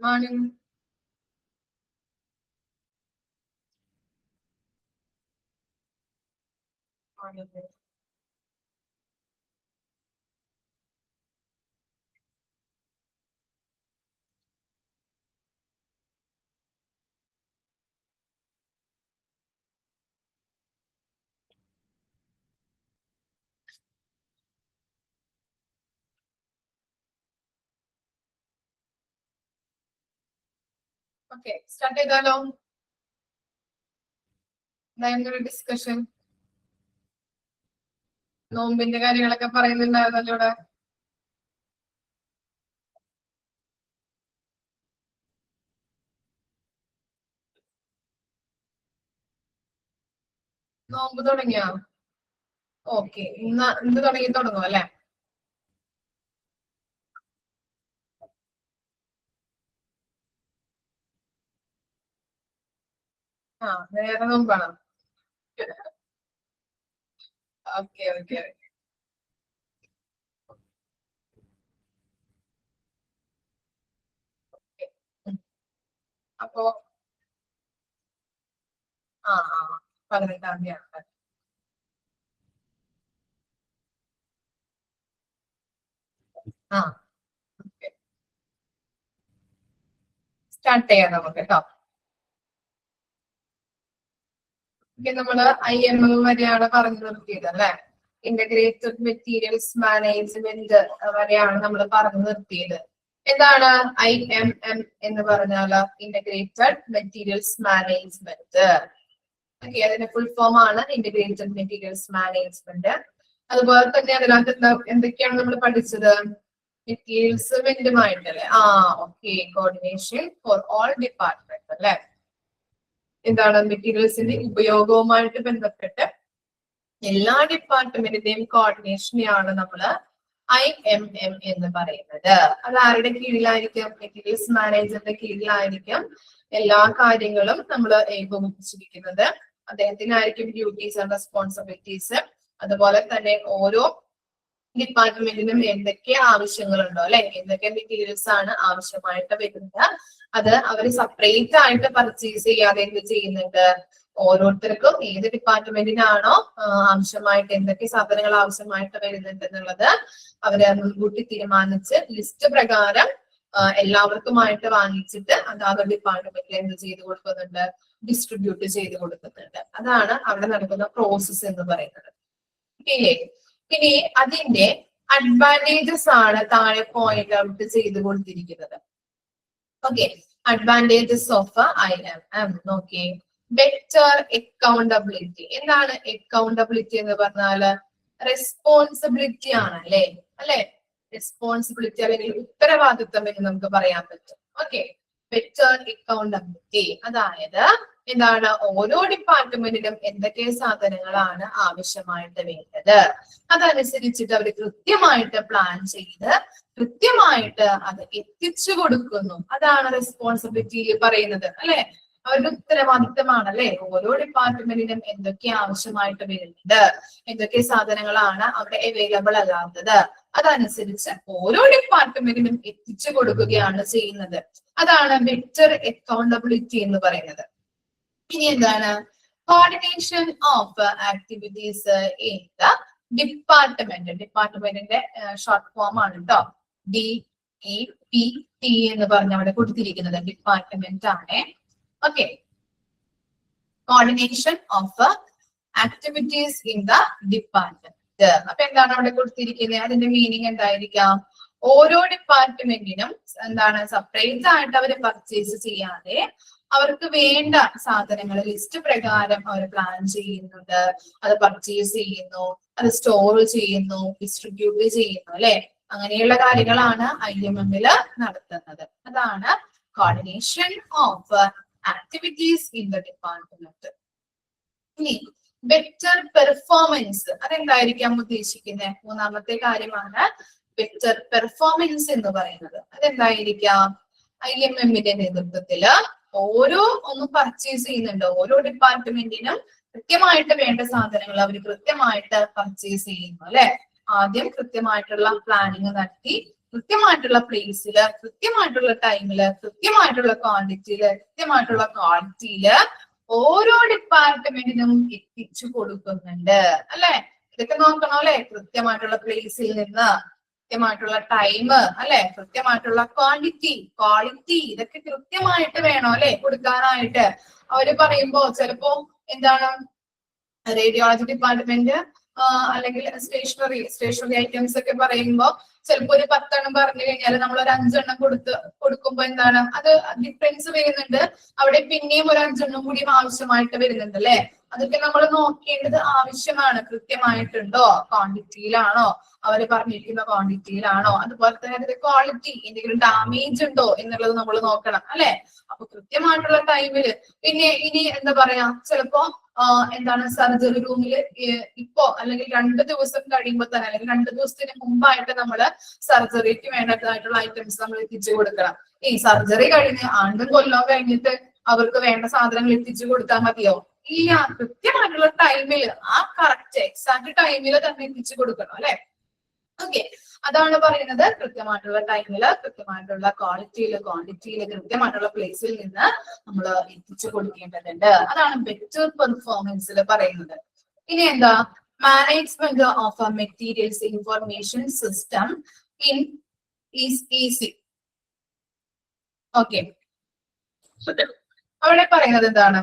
Morning. Morning. Okay, start ചെയ്താലോ? എന്തായാലും discussion. നോമ്പിന്റെ കാര്യങ്ങളൊക്കെ പറയുന്നുണ്ടായിരുന്നല്ലോ ഇവിടെ. നോമ്പ് തുടങ്ങിയോ? ഓക്കെ, ഇന്ന് തുടങ്ങും അല്ലെ? ആ, വേറെ നോമ്പാണോ? Okay okay. അപ്പോ ആ 18-ാം തീയതി. ആ, സ്റ്റാർട്ട് ചെയ്യാം നമുക്ക് കേട്ടോ. നമ്മള് IMM വരെയാണ് പറഞ്ഞു നിർത്തിയത് അല്ലെ? ഇന്റഗ്രേറ്റഡ് മെറ്റീരിയൽസ് മാനേജ്മെന്റ് വരെയാണ് നമ്മൾ പറഞ്ഞു നിർത്തിയത്. എന്താണ് IMM എന്ന് പറഞ്ഞാല്? Integrated materials management. ഓക്കെ, അതിന്റെ ഫുൾ ഫോം ആണ് ഇന്റഗ്രേറ്റഡ് മെറ്റീരിയൽസ് മാനേജ്മെന്റ്. അതുപോലെ തന്നെ അതിനകത്ത് എന്തൊക്കെയാണ് നമ്മൾ പഠിച്ചത്? മെറ്റീരിയൽസുമായിട്ടല്ലേ? Okay, coordination for all department അല്ലെ? എന്താണ് മെറ്റീരിയൽസിന്റെ ഉപയോഗവുമായിട്ട് ബന്ധപ്പെട്ട് എല്ലാ ഡിപ്പാർട്ട്മെന്റിന്റെയും കോർഡിനേഷനെയാണ് നമ്മള് IMM എന്ന് പറയുന്നത്. അത് ആരുടെ കീഴിലായിരിക്കും? മെറ്റീരിയൽസ് മാനേജറിന്റെ കീഴിലായിരിക്കും എല്ലാ കാര്യങ്ങളും നമ്മൾ ഏകോപിപ്പിച്ചിരിക്കുന്നത്. അദ്ദേഹത്തിനായിരിക്കും ഡ്യൂട്ടീസ് ആൻഡ് റെസ്പോൺസിബിലിറ്റീസ്. അതുപോലെ തന്നെ ഓരോ ഡിപ്പാർട്ട്മെന്റിനും എന്തൊക്കെ ആവശ്യങ്ങളുണ്ടോ അല്ലെ, എന്തൊക്കെ മെറ്റീരിയൽസ് ആണ് ആവശ്യമായിട്ട് വരുന്നത്, അത് അവർ സെപ്പറേറ്റ് ആയിട്ട് പർച്ചേസ് ചെയ്യാതെ എന്ത് ചെയ്യുന്നുണ്ട്? ഓരോരുത്തർക്കും ഏത് ഡിപ്പാർട്ട്മെന്റിനാണോ ആവശ്യമായിട്ട് എന്തൊക്കെ സാധനങ്ങൾ ആവശ്യമായിട്ട് വരുന്നുണ്ട് എന്നുള്ളത് അവര് മുൻകൂട്ടി തീരുമാനിച്ച് ലിസ്റ്റ് പ്രകാരം എല്ലാവർക്കുമായിട്ട് വാങ്ങിച്ചിട്ട് അതാത് ഡിപ്പാർട്ട്മെന്റിൽ എന്ത് ചെയ്ത് കൊടുക്കുന്നുണ്ട്? ഡിസ്ട്രിബ്യൂട്ട് ചെയ്ത് കൊടുക്കുന്നുണ്ട്. അതാണ് അവിടെ നടക്കുന്ന പ്രോസസ് എന്ന് പറയുന്നത്. ഇനി അതിന്റെ അഡ്വാൻറ്റേജസ് ആണ് താഴെ പോയിന്റ് ഔട്ട് ചെയ്ത് കൊടുത്തിരിക്കുന്നത്. Okay, advantages of IMM. നോക്കി, ബെറ്റർ അക്കൗണ്ടബിലിറ്റി. എന്താണ് അക്കൗണ്ടബിലിറ്റി എന്ന് പറഞ്ഞാല്? റെസ്പോൺസിബിലിറ്റി ആണ് അല്ലെ? റെസ്പോൺസിബിലിറ്റി അല്ലെങ്കിൽ ഉത്തരവാദിത്വം എന്ന് നമുക്ക് പറയാൻ പറ്റും. ഓക്കെ, ബെറ്റർ അക്കൗണ്ടബിലിറ്റി അതായത് എന്താണ്? ഓരോ ഡിപ്പാർട്ട്മെന്റിനും എന്തൊക്കെ സാധനങ്ങളാണ് ആവശ്യമായിട്ട് വേണ്ടത്, അതനുസരിച്ചിട്ട് അവർ കൃത്യമായിട്ട് പ്ലാൻ ചെയ്ത് കൃത്യമായിട്ട് അത് എത്തിച്ചു കൊടുക്കുന്നു. അതാണ് റെസ്പോൺസിബിലിറ്റി പറയുന്നത് അല്ലെ? അവരുടെ ഉത്തരവാദിത്തമാണ് അല്ലെ? ഓരോ ഡിപ്പാർട്ട്മെന്റിനും എന്തൊക്കെ ആവശ്യമായിട്ട് വരുന്നുണ്ട്, എന്തൊക്കെ സാധനങ്ങളാണ് അവിടെ അവൈലബിൾ അല്ലാത്തത്, അതനുസരിച്ച് ഓരോ ഡിപ്പാർട്ട്മെന്റിനും എത്തിച്ചു കൊടുക്കുകയാണ് ചെയ്യുന്നത്. അതാണ് ബെറ്റർ അക്കൗണ്ടബിലിറ്റി എന്ന് പറയുന്നത്. ഇനി എന്താണ്? Coordination of activities in the department. ഡിപ്പാർട്ട്മെന്റിന്റെ ഷോർട്ട് ഫോം ആണ് കേട്ടോ. DEPT എന്ന് പറഞ്ഞ അവിടെ കൊടുത്തിരിക്കുന്നത് ഡിപ്പാർട്ട്മെന്റ് ആണ്. Okay, coordination of activities in the department. അപ്പൊ എന്താണ് അവിടെ കൊടുത്തിരിക്കുന്നത്? അതിന്റെ മീനിങ് എന്തായിരിക്കാം? ഓരോ ഡിപ്പാർട്ട്മെന്റിനും എന്താണ് സെപ്പറേറ്റ് ആയിട്ട് അവർ പർച്ചേസ് ചെയ്യാതെ അവർക്ക് വേണ്ട സാധനങ്ങൾ ലിസ്റ്റ് പ്രകാരം അവർ പ്ലാൻ ചെയ്യുന്നുണ്ട്, അത് പർച്ചേസ് ചെയ്യുന്നു, അത് സ്റ്റോർ ചെയ്യുന്നു, ഡിസ്ട്രിബ്യൂട്ട് ചെയ്യുന്നു അല്ലെ? അങ്ങനെയുള്ള കാര്യങ്ങളാണ് IMM-ല് നടത്തുന്നത്. അതാണ് coordination of activities in the department. ഇനി ബെറ്റർ പെർഫോമൻസ്, അതെന്തായിരിക്കാം ഉദ്ദേശിക്കുന്നത്? മൂന്നാമത്തെ കാര്യമാണ് ബെറ്റർ പെർഫോമൻസ് എന്ന് പറയുന്നത്. അതെന്തായിരിക്കാം? IMM-ന്റെ നേതൃത്വത്തില് ഓരോ ഒന്നും പർച്ചേസ് ചെയ്യുന്നുണ്ട്, ഓരോ ഡിപ്പാർട്ട്മെന്റിനും കൃത്യമായിട്ട് വേണ്ട സാധനങ്ങൾ അവർ കൃത്യമായിട്ട് പർച്ചേസ് ചെയ്യുന്നു അല്ലെ? ആദ്യം കൃത്യമായിട്ടുള്ള പ്ലാനിങ് നടത്തി കൃത്യമായിട്ടുള്ള പ്ലേസില്, കൃത്യമായിട്ടുള്ള ടൈമില്, കൃത്യമായിട്ടുള്ള ക്വാണ്ടിറ്റിയില്, കൃത്യമായിട്ടുള്ള ക്വാളിറ്റിയില് ഓരോ ഡിപ്പാർട്ട്മെന്റിനും എത്തിച്ചു കൊടുക്കുന്നുണ്ട് അല്ലെ. ഇതൊക്കെ നോക്കണം അല്ലെ. കൃത്യമായിട്ടുള്ള പ്ലേസിൽ നിന്ന്, കൃത്യമായിട്ടുള്ള ടൈം അല്ലെ, കൃത്യമായിട്ടുള്ള ക്വാളിറ്റി ഇതൊക്കെ കൃത്യമായിട്ട് വേണം അല്ലെ കൊടുക്കാനായിട്ട്. അവര് പറയുമ്പോ ചിലപ്പോ എന്താണ് റേഡിയോളജി ഡിപ്പാർട്ട്മെന്റ് അല്ലെങ്കിൽ സ്റ്റേഷനറി ഐറ്റംസ് ഒക്കെ പറയുമ്പോ ചിലപ്പോ ഒരു 10 എണ്ണം പറഞ്ഞു കഴിഞ്ഞാൽ നമ്മൾ ഒരു 5 എണ്ണം കൊടുക്കുമ്പോ എന്താണ് അത് ഡിഫറൻസ് വരുന്നുണ്ട്. അവിടെ പിന്നെയും ഒരു 5 എണ്ണം കൂടി ആവശ്യമായിട്ട് വരുന്നുണ്ട് അല്ലെ. അതൊക്കെ നമ്മൾ നോക്കേണ്ടത് ആവശ്യമാണ്. കൃത്യമായിട്ടുണ്ടോ, ക്വാണ്ടിറ്റിയിലാണോ, അവര് പറഞ്ഞിരിക്കുന്ന ക്വാണ്ടിറ്റിയിലാണോ, അതുപോലെ തന്നെ അതിന്റെ ക്വാളിറ്റി എന്തെങ്കിലും ഡാമേജ് ഉണ്ടോ എന്നുള്ളത് നമ്മൾ നോക്കണം അല്ലെ. അപ്പൊ കൃത്യമായിട്ടുള്ള ടൈമില് പിന്നെ ഇനി എന്താ പറയാ ചിലപ്പോ എന്താണ് സർജറി റൂമില് ഇപ്പോ അല്ലെങ്കിൽ 2 ദിവസം കഴിയുമ്പോൾ തന്നെ അല്ലെങ്കിൽ 2 ദിവസത്തിന് മുമ്പായിട്ട് നമ്മള് സർജറിക്ക് വേണ്ടതായിട്ടുള്ള ഐറ്റംസ് നമ്മൾ എത്തിച്ചു കൊടുക്കണം. ഈ സർജറി കഴിഞ്ഞ് ആണ്ടും കൊല്ലം കഴിഞ്ഞിട്ട് അവർക്ക് വേണ്ട സാധനങ്ങൾ എത്തിച്ചു കൊടുത്താൽ മതിയോ? ഇല്ല. കൃത്യമായിട്ടുള്ള ടൈമില് ആ കറക്റ്റ് എക്സാക്ട് ടൈമില് തന്നെ എത്തിച്ചു കൊടുക്കണം അല്ലെ. ഓക്കെ, അതാണ് പറയുന്നത്. കൃത്യമായിട്ടുള്ള ടൈമില്, കൃത്യമായിട്ടുള്ള ക്വാളിറ്റിയില്, ക്വാണ്ടിറ്റിയില്, കൃത്യമായിട്ടുള്ള പ്ലേസിൽ നിന്ന് നമ്മൾ എത്തിച്ചു കൊടുക്കേണ്ടതുണ്ട്. അതാണ് ബെറ്റർ പെർഫോമൻസിൽ പറയുന്നത്. ഇനി എന്താ management of materials information system in easy. Okay, അവിടെ പറയുന്നത് എന്താണ്?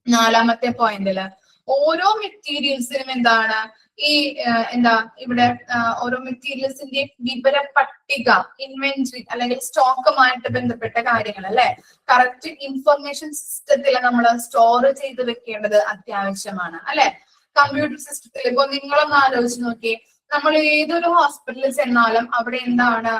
4ാമത്തെ പോയിന്റില് ഓരോ മെറ്റീരിയൽസിനും എന്താണ് ഈ എന്താ ഇവിടെ ഓരോ മെറ്റീരിയൽസിന്റെ വിവര പട്ടിക, ഇൻവെന്ററി അല്ലെങ്കിൽ സ്റ്റോക്കുമായിട്ട് ബന്ധപ്പെട്ട കാര്യങ്ങൾ അല്ലെ കറക്റ്റ് ഇൻഫർമേഷൻ സിസ്റ്റത്തിൽ നമ്മൾ സ്റ്റോർ ചെയ്ത് വെക്കേണ്ടത് അത്യാവശ്യമാണ് അല്ലെ. കമ്പ്യൂട്ടർ സിസ്റ്റത്തിൽ ഇപ്പൊ നിങ്ങളൊന്ന് ആലോചിച്ച് നോക്കിയേ, നമ്മൾ ഏതൊരു ഹോസ്പിറ്റലിൽ ചെന്നാലും അവിടെ എന്താണ്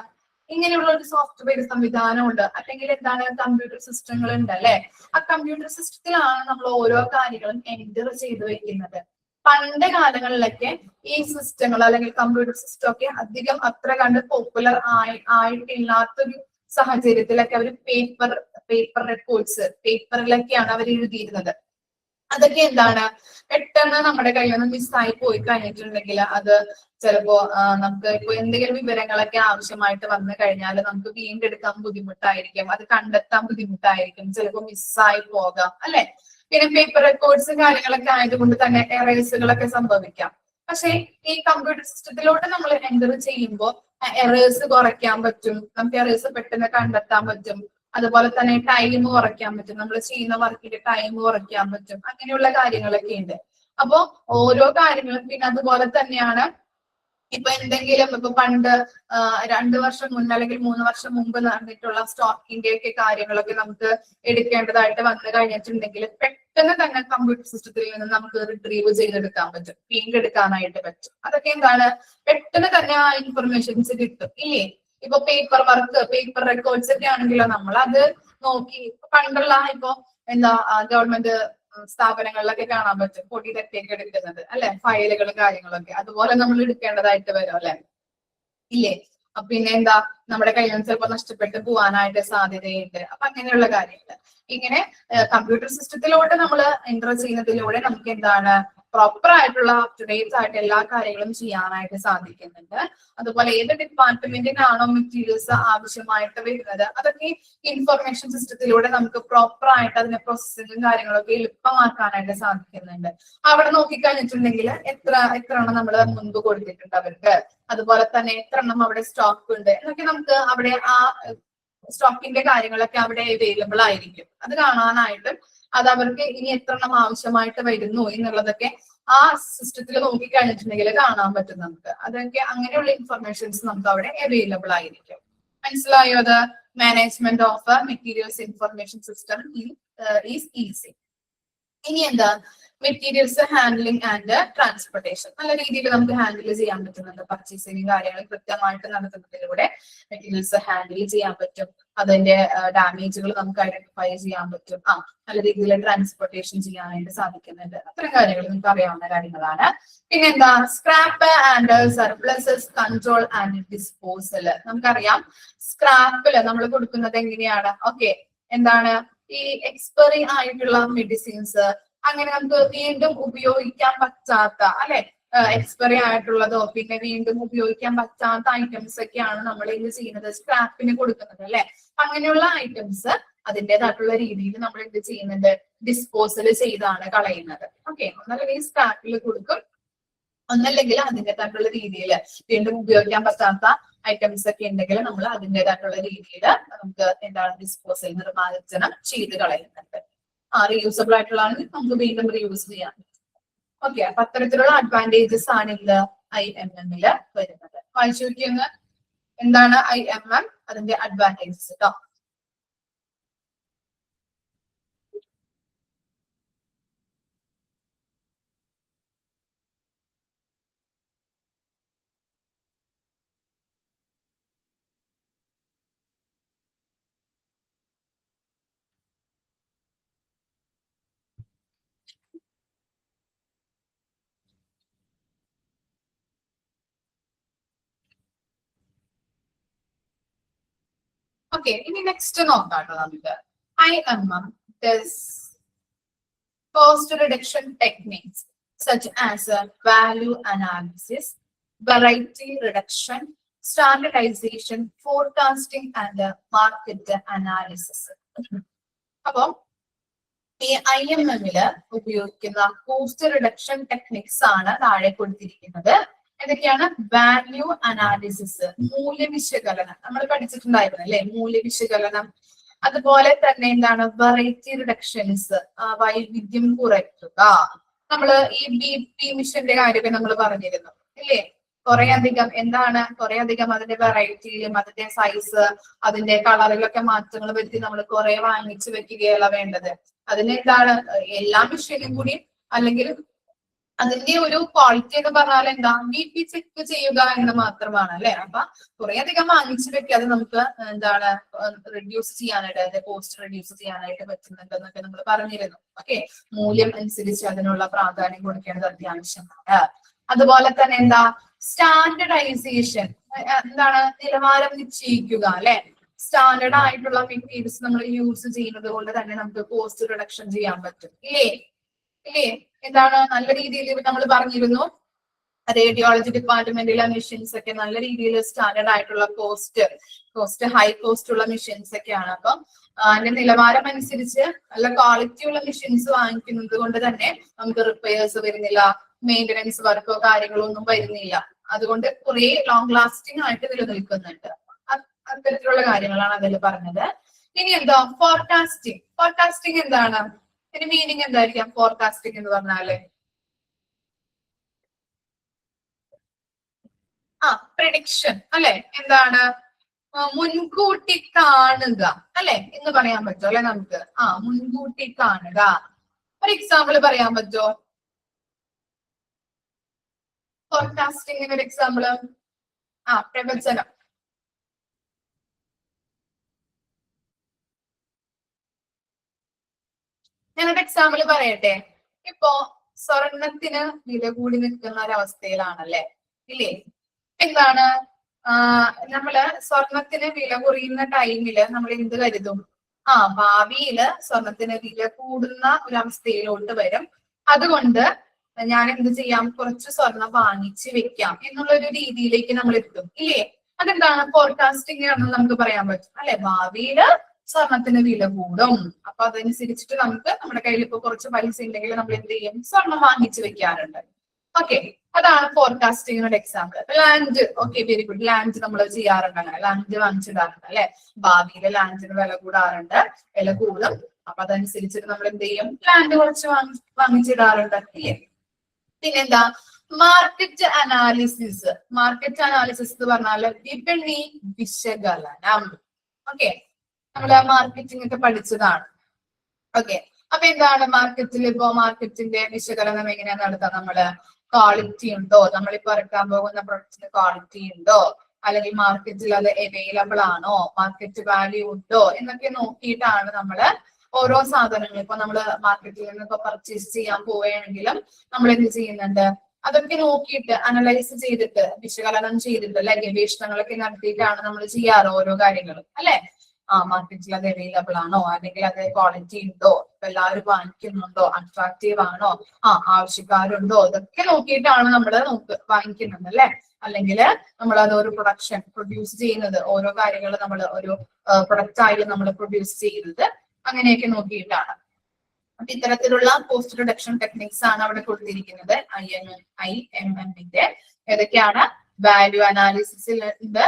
ഇങ്ങനെയുള്ള ഒരു സോഫ്റ്റ്വെയർ സംവിധാനം ഉണ്ട്, അല്ലെങ്കിൽ എന്താണ് കമ്പ്യൂട്ടർ സിസ്റ്റങ്ങൾ ഉണ്ട് അല്ലെ. ആ കമ്പ്യൂട്ടർ സിസ്റ്റത്തിലാണ് നമ്മൾ ഓരോ കാര്യങ്ങളും എൻ്റർ ചെയ്ത് വെക്കുന്നത്. പണ്ട് കാലങ്ങളിലൊക്കെ ഈ സിസ്റ്റങ്ങൾ അല്ലെങ്കിൽ കമ്പ്യൂട്ടർ സിസ്റ്റം ഒക്കെ അധികം അത്ര കണ്ട് പോപ്പുലർ ആയിട്ടില്ലാത്തൊരു സാഹചര്യത്തിലൊക്കെ അവർ പേപ്പർ റെക്കോർഡ്സ് പേപ്പറിലൊക്കെയാണ് അവർ എഴുതിയിരുന്നത്. അതൊക്കെ എന്താണ് പെട്ടെന്ന് നമ്മുടെ കയ്യിൽ നിന്ന് മിസ്സായി പോയി കഴിഞ്ഞിട്ടുണ്ടെങ്കിൽ അത് ചിലപ്പോ നമുക്ക് ഇപ്പൊ എന്തെങ്കിലും വിവരങ്ങളൊക്കെ ആവശ്യമായിട്ട് വന്നു കഴിഞ്ഞാൽ നമുക്ക് വീണ്ടെടുക്കാൻ ബുദ്ധിമുട്ടായിരിക്കും, അത് കണ്ടെത്താൻ ബുദ്ധിമുട്ടായിരിക്കും, ചിലപ്പോ മിസ്സായി പോകാം അല്ലെ. പിന്നെ പേപ്പർ റെക്കോർഡ്സ് കാര്യങ്ങളൊക്കെ ആയതുകൊണ്ട് തന്നെ എറേഴ്സുകളൊക്കെ സംഭവിക്കാം. പക്ഷെ ഈ കമ്പ്യൂട്ടർ സിസ്റ്റത്തിലോട്ട് നമ്മൾ എൻ്റർ ചെയ്യുമ്പോൾ എറേഴ്സ് കുറയ്ക്കാൻ പറ്റും, നമുക്ക് എറേഴ്സ് പെട്ടെന്ന് കണ്ടെത്താൻ പറ്റും, അതുപോലെ തന്നെ ടൈം കുറയ്ക്കാൻ പറ്റും, നമ്മൾ ചെയ്യുന്ന വർക്കിന്റെ ടൈം കുറയ്ക്കാൻ പറ്റും, അങ്ങനെയുള്ള കാര്യങ്ങളൊക്കെ ഉണ്ട്. അപ്പോ ഓരോ കാര്യങ്ങളും പിന്നെ അതുപോലെ തന്നെയാണ് ഇപ്പൊ എന്തെങ്കിലും ഇപ്പൊ പണ്ട് 2 വർഷം മുന്നേ അല്ലെങ്കിൽ 3 വർഷം മുമ്പ് നടന്നിട്ടുള്ള സ്റ്റോക്കിന്റെ ഒക്കെ കാര്യങ്ങളൊക്കെ നമുക്ക് എടുക്കേണ്ടതായിട്ട് വന്നു കഴിഞ്ഞിട്ടുണ്ടെങ്കിൽ പെട്ടെന്ന് തന്നെ കമ്പ്യൂട്ടർ സിസ്റ്റത്തിൽ നിന്ന് നമുക്ക് റിട്രീവ് ചെയ്തെടുക്കാൻ പറ്റും, വീണ്ടെടുക്കാനായിട്ട് പറ്റും. അതൊക്കെ എന്താണ് പെട്ടെന്ന് തന്നെ ആ ഇൻഫർമേഷൻസ് കിട്ടും ഇല്ലേ. ഇപ്പൊ പേപ്പർ വർക്ക്, പേപ്പർ റെക്കോർഡ്സ് ഒക്കെ ആണെങ്കിലോ നമ്മൾ അത് നോക്കി പണ്ടുള്ള ഇപ്പൊ എന്താ ഗവൺമെന്റ് സ്ഥാപനങ്ങളിലൊക്കെ കാണാൻ പറ്റും പൊടി തട്ടിയൊക്കെ എടുക്കുന്നത് അല്ലെ, ഫയലുകളും കാര്യങ്ങളൊക്കെ അതുപോലെ നമ്മൾ എടുക്കേണ്ടതായിട്ട് വരും അല്ലെ ഇല്ലേ. പിന്നെ എന്താ നമ്മുടെ കയ്യിൽ നിന്ന് ചിലപ്പോൾ നഷ്ടപ്പെട്ടു പോവാനായിട്ട് സാധ്യതയുണ്ട്. അപ്പൊ അങ്ങനെയുള്ള കാര്യങ്ങൾ ഇങ്ങനെ കമ്പ്യൂട്ടർ സിസ്റ്റത്തിലോട്ട് നമ്മൾ എൻ്റർ ചെയ്യുന്നതിലൂടെ നമുക്ക് എന്താണ് പ്രോപ്പർ ആയിട്ടുള്ള അപ് ടു ഡേറ്റ് ആയിട്ട് എല്ലാ കാര്യങ്ങളും ചെയ്യാനായിട്ട് സാധിക്കുന്നുണ്ട്. അതുപോലെ ഏത് ഡിപ്പാർട്ട്മെന്റിനാണോ മെറ്റീരിയൽസ് ആവശ്യമായിട്ട് വരുന്നത് അതൊക്കെ ഇൻഫർമേഷൻ സിസ്റ്റത്തിലൂടെ നമുക്ക് പ്രോപ്പർ ആയിട്ട് അതിന്റെ പ്രോസസ്സിങ്ങും കാര്യങ്ങളൊക്കെ എളുപ്പമാക്കാനായിട്ട് സാധിക്കുന്നുണ്ട്. അവിടെ നോക്കിക്കഴിഞ്ഞിട്ടുണ്ടെങ്കിൽ എത്ര എണ്ണം നമ്മൾ മുൻപ് കൊടുത്തിട്ടുണ്ട് അവർക്ക്, അതുപോലെ തന്നെ എത്ര എണ്ണം അവിടെ സ്റ്റോക്ക് ഉണ്ട് എന്നൊക്കെ നമുക്ക് അവിടെ ആ സ്റ്റോക്കിന്റെ കാര്യങ്ങളൊക്കെ അവിടെ അവൈലബിൾ ആയിരിക്കും. അത് കാണാനായിട്ടും അത് അവർക്ക് ഇനി എത്ര എണ്ണം ആവശ്യമായിട്ട് വരുന്നു എന്നുള്ളതൊക്കെ ആ സിസ്റ്റത്തിൽ നോക്കിക്കഴിഞ്ഞിട്ടുണ്ടെങ്കിൽ കാണാൻ പറ്റും നമുക്ക്. അതൊക്കെ അങ്ങനെയുള്ള ഇൻഫർമേഷൻസ് നമുക്ക് അവിടെ അവൈലബിൾ ആയിരിക്കും. മനസ്സിലായോ? അത് management of materials information system is easy. ഇനി എന്താ മെറ്റീരിയൽസ് ഹാൻഡ്ലിംഗ് ആൻഡ് ട്രാൻസ്പോർട്ടേഷൻ. നല്ല രീതിയിൽ നമുക്ക് ഹാൻഡിൽ ചെയ്യാൻ പറ്റുന്നുണ്ട്. പർച്ചേസിങ് കാര്യങ്ങൾ കൃത്യമായിട്ട് നടത്തുന്നതിലൂടെ മെറ്റീരിയൽസ് ഹാൻഡിൽ ചെയ്യാൻ പറ്റും, അതിന്റെ ഡാമേജുകൾ നമുക്ക് ഐഡന്റിഫൈ ചെയ്യാൻ പറ്റും, നല്ല രീതിയിൽ ട്രാൻസ്പോർട്ടേഷൻ ചെയ്യാനായിട്ട് സാധിക്കുന്നുണ്ട്. അത്തരം കാര്യങ്ങൾ നമുക്ക് അറിയാവുന്ന കാര്യങ്ങളാണ്. പിന്നെന്താ scrap and surpluses control and disposal. നമുക്കറിയാം സ്ക്രാപ്പില് നമ്മൾ കൊടുക്കുന്നത് എങ്ങനെയാണ്? ഓക്കെ, എന്താണ് ഈ എക്സ്പയറി ആയിട്ടുള്ള മെഡിസിൻസ്, അങ്ങനെ നമുക്ക് വീണ്ടും ഉപയോഗിക്കാൻ പറ്റാത്ത അല്ലെ എക്സ്പയറി ആയിട്ടുള്ളതോ പിന്നെ വീണ്ടും ഉപയോഗിക്കാൻ പറ്റാത്ത ഐറ്റംസ് ഒക്കെയാണ് നമ്മൾ എന്ത് ചെയ്യുന്നത്, സ്ക്രാപ്പിന് കൊടുക്കുന്നത് അല്ലെ. അപ്പൊ അങ്ങനെയുള്ള ഐറ്റംസ് അതിൻ്റെതായിട്ടുള്ള രീതിയിൽ നമ്മൾ എന്ത് ചെയ്യുന്നുണ്ട്, ഡിസ്പോസൽ ചെയ്താണ് കളയുന്നത്. ഓക്കെ, ഒന്നല്ലെങ്കിൽ സ്ക്രാപ്പിൽ കൊടുക്കും, ഒന്നല്ലെങ്കിൽ അതിൻ്റെതായിട്ടുള്ള രീതിയിൽ വീണ്ടും ഉപയോഗിക്കാൻ പറ്റാത്ത ഐറ്റംസ് ഒക്കെ ഉണ്ടെങ്കിൽ നമ്മൾ അതിൻ്റെതായിട്ടുള്ള രീതിയിൽ നമുക്ക് എന്താണ് ഡിസ്പോസൽ നിർമ്മാർജ്ജനം ചെയ്ത് കളയുന്നുണ്ട്. റീയൂസബിൾ ആയിട്ടുള്ളതാണെങ്കിൽ നമുക്ക് വീണ്ടും റീയൂസ് ചെയ്യാൻ പറ്റും. ഓക്കെ, അപ്പൊ അത്തരത്തിലുള്ള അഡ്വാൻറ്റേജസ് ആണ് ഇത് IMM വരുന്നത്. വായിച്ചു നോക്കിയൊന്ന് എന്താണ് IMM, അതിന്റെ അഡ്വാൻറ്റേജസ് കേട്ടോ. ഓക്കെ, ഇനി നെക്സ്റ്റ് നോക്കാട്ടോ നമുക്ക്. IMM does cost reduction techniques such as value analysis, variety reduction, standardization, forecasting and market analysis. അപ്പം ഈ IMM ഉപയോഗിക്കുന്ന കോസ്റ്റ് റിഡക്ഷൻ ടെക്നിക്സ് ആണ് താഴെ കൊടുത്തിരിക്കുന്നത്. എന്തൊക്കെയാണ്? വാല്യൂ അനാലിസിസ്, മൂല്യവിശകലനം, നമ്മൾ പഠിച്ചിട്ടുണ്ടായിരുന്നു അല്ലെ, മൂല്യവിശകലനം. അതുപോലെ തന്നെ എന്താണ്? വെറൈറ്റി റിഡക്ഷൻസ്, വൈവിധ്യം കുറയ്ക്കുക. നമ്മള് ഈ BP മിഷന്റെ കാര്യമൊക്കെ നമ്മൾ പറഞ്ഞിരുന്നു ഇല്ലേ? കുറെ അധികം എന്താണ്, കുറെ അധികം അതിന്റെ വെറൈറ്റിയിലും അതിന്റെ സൈസ് അതിന്റെ കളറിലൊക്കെ മാറ്റങ്ങൾ വരുത്തി നമ്മൾ കുറെ വാങ്ങിച്ചു വെക്കുകയല്ല വേണ്ടത്. അതിന് എന്താണ്, എല്ലാ മിഷനും കൂടി അല്ലെങ്കിൽ അതിന്റെ ഒരു ക്വാളിറ്റി എന്ന് പറഞ്ഞാൽ എന്താ, BP ചെക്ക് ചെയ്യുക എന്ന് മാത്രമാണ് അല്ലെ. അപ്പൊ കുറെ അധികം വാങ്ങിച്ചു വെക്കാതെ നമുക്ക് എന്താണ് റിഡ്യൂസ് ചെയ്യാനായിട്ട്, അതിന്റെ കോസ്റ്റ് റിഡ്യൂസ് ചെയ്യാനായിട്ട് പറ്റുന്നുണ്ടെന്നൊക്കെ നമ്മൾ പറഞ്ഞിരുന്നു. ഓക്കെ, മൂല്യം അനുസരിച്ച് അതിനുള്ള പ്രാധാന്യം കൊടുക്കേണ്ടത് അത്യാവശ്യമാണ്. അതുപോലെ തന്നെ എന്താ, സ്റ്റാൻഡർഡൈസേഷൻ, എന്താണ്, നിലവാരം നിശ്ചയിക്കുക അല്ലെ. സ്റ്റാൻഡേർഡ് ആയിട്ടുള്ള മെറ്റീരിയൽസ് നമ്മൾ യൂസ് ചെയ്യുന്നത് കൊണ്ട് തന്നെ നമുക്ക് കോസ്റ്റ് റിഡക്ഷൻ ചെയ്യാൻ പറ്റും ഇല്ലേ? ഇല്ലേ? എന്താണ്, നല്ല രീതിയിൽ നമ്മൾ പറഞ്ഞിരുന്നു റേഡിയോളജി ഡിപ്പാർട്ട്മെന്റിലെ മെഷീൻസ് ഒക്കെ നല്ല രീതിയിൽ സ്റ്റാൻഡേർഡ് ആയിട്ടുള്ള കോസ്റ്റ് ഹൈ കോസ്റ്റ് ഉള്ള മെഷീൻസ് ഒക്കെയാണ്. അപ്പം അതിന്റെ നിലവാരം അനുസരിച്ച് നല്ല ക്വാളിറ്റി ഉള്ള മെഷീൻസ് വാങ്ങിക്കുന്നത് കൊണ്ട് തന്നെ നമുക്ക് റിപ്പയേഴ്സ് വരുന്നില്ല, മെയിൻ്റനൻസ് വർക്കോ കാര്യങ്ങളോ ഒന്നും വരുന്നില്ല. അതുകൊണ്ട് കുറെ ലോങ് ലാസ്റ്റിംഗ് ആയിട്ട് നിലനിൽക്കുന്നുണ്ട്. അത്തരത്തിലുള്ള കാര്യങ്ങളാണ് അതിൽ പറഞ്ഞത്. ഇനി എന്താ, ഫോർകാസ്റ്റിംഗ്. ഫോർകാസ്റ്റിംഗ് എന്താണ്, ഇതിന് മീനിങ് എന്തായിരിക്കാം? ഫോർകാസ്റ്റിംഗ് എന്ന് പറഞ്ഞാല് പ്രെഡിക്ഷൻ അല്ലെ. എന്താണ്, മുൻകൂട്ടി കാണുക അല്ലെ എന്ന് പറയാൻ പറ്റുമോ അല്ലെ നമുക്ക്? മുൻകൂട്ടി കാണുക. ഒരു എക്സാമ്പിൾ പറയാൻ പറ്റുമോ ഫോർകാസ്റ്റിംഗിന്? ഒരു എക്സാമ്പിള് പ്രവചനം. ഞാനൊരു എക്സാമ്പിൾ പറയട്ടെ. ഇപ്പോ സ്വർണത്തിന് വില കൂടി നിൽക്കുന്ന ഒരവസ്ഥയിലാണല്ലേ ഇല്ലേ? എന്താണ്, നമ്മള് സ്വർണത്തിന് വില കുറയുന്ന ടൈമില് നമ്മൾ എന്ത് കരുതും? ഭാവിയില് സ്വർണത്തിന് വില കൂടുന്ന ഒരവസ്ഥയിലോട്ട് വരും. അതുകൊണ്ട് ഞാൻ എന്ത് ചെയ്യാം, കുറച്ച് സ്വർണം വാങ്ങിച്ച് വെക്കാം എന്നുള്ള ഒരു രീതിയിലേക്ക് നമ്മൾ എത്തും ഇല്ലേ? അതെന്താണ്, ഫോർകാസ്റ്റിംഗ് ആണെന്ന് നമുക്ക് പറയാൻ പറ്റും അല്ലെ. ഭാവിയില് സ്വർണത്തിന് വില കൂടും, അപ്പൊ അതനുസരിച്ചിട്ട് നമുക്ക് നമ്മുടെ കയ്യിൽ ഇപ്പൊ കുറച്ച് പൈസ ഉണ്ടെങ്കിൽ നമ്മൾ എന്ത് ചെയ്യും, സ്വർണം വാങ്ങിച്ചു വെക്കാറുണ്ട്. ഓക്കെ, അതാണ് ഫോർകാസ്റ്റിംഗിന്റെ example. Land, okay very good. Land നമ്മൾ ചെയ്യാറുണ്ട്, അങ്ങനെ ലാൻഡ് വാങ്ങിച്ചിടാറുണ്ട് അല്ലെ. ഭാവിയിൽ ലാൻഡിന് വില കൂടാറുണ്ട്, വില കൂടും. അപ്പൊ അതനുസരിച്ചിട്ട് നമ്മൾ എന്ത് ചെയ്യും, ലാൻഡ് കുറച്ച് വാങ്ങിച്ചിടാറുണ്ട് ഇല്ലേ? പിന്നെന്താ, മാർക്കറ്റ് അനാലിസിസ്. മാർക്കറ്റ് അനാലിസിസ് എന്ന് പറഞ്ഞാൽ വിപണി വിശകലനം. ഓക്കെ, നമ്മള് മാർക്കറ്റിംഗ് ഒക്കെ പഠിച്ചതാണ്. ഓക്കെ, അപ്പൊ എന്താണ് മാർക്കറ്റിൽ ഇപ്പോ മാർക്കറ്റിന്റെ വിശകലനം എങ്ങനെയാ നടത്താം? നമ്മള് ക്വാളിറ്റി ഉണ്ടോ, നമ്മളിപ്പോ ഇറക്കാൻ പോകുന്ന പ്രൊഡക്റ്റിന് ക്വാളിറ്റി ഉണ്ടോ, അല്ലെങ്കിൽ മാർക്കറ്റിൽ അത് അവൈലബിൾ ആണോ, മാർക്കറ്റ് വാല്യൂ ഉണ്ടോ എന്നൊക്കെ നോക്കിയിട്ടാണ് നമ്മള് ഓരോ സാധനങ്ങൾ ഇപ്പൊ നമ്മള് മാർക്കറ്റിൽ നിന്ന് ഇപ്പൊ പർച്ചേസ് ചെയ്യാൻ പോവുകയാണെങ്കിലും നമ്മൾ എന്ത് ചെയ്യുന്നുണ്ട്, അതൊക്കെ നോക്കിയിട്ട് അനലൈസ് ചെയ്തിട്ട് വിശകലനം ചെയ്തിട്ട് അല്ലെ, ഗവേഷണങ്ങളൊക്കെ നടത്തിയിട്ടാണ് നമ്മൾ ചെയ്യാറ് ഓരോ കാര്യങ്ങളും അല്ലെ. മാർക്കറ്റിൽ അത് അവൈലബിൾ ആണോ, അല്ലെങ്കിൽ അത് ക്വാളിറ്റി ഉണ്ടോ, ഇപ്പൊ എല്ലാവരും വാങ്ങിക്കുന്നുണ്ടോ, അട്രാക്റ്റീവ് ആണോ, ആവശ്യക്കാരുണ്ടോ, ഇതൊക്കെ നോക്കിയിട്ടാണ് നമ്മൾ വാങ്ങിക്കുന്നത് അല്ലെ. അല്ലെങ്കിൽ നമ്മൾ അത് ഒരു പ്രൊഡ്യൂസ് ചെയ്യുന്നത്, ഓരോ കാര്യങ്ങൾ നമ്മൾ ഒരു പ്രൊഡക്റ്റ് ആയിട്ട് നമ്മൾ പ്രൊഡ്യൂസ് ചെയ്യുന്നത് അങ്ങനെയൊക്കെ നോക്കിയിട്ടാണ്. അപ്പൊ ഇത്തരത്തിലുള്ള കോസ്റ്റ് റിഡക്ഷൻ ടെക്നിക്സ് ആണ് അവിടെ കൊടുത്തിരിക്കുന്നത്. IMM-ന്റെ ഏതൊക്കെയാണ്? വാല്യൂ അനാലിസിസിൽ ഉണ്ട്,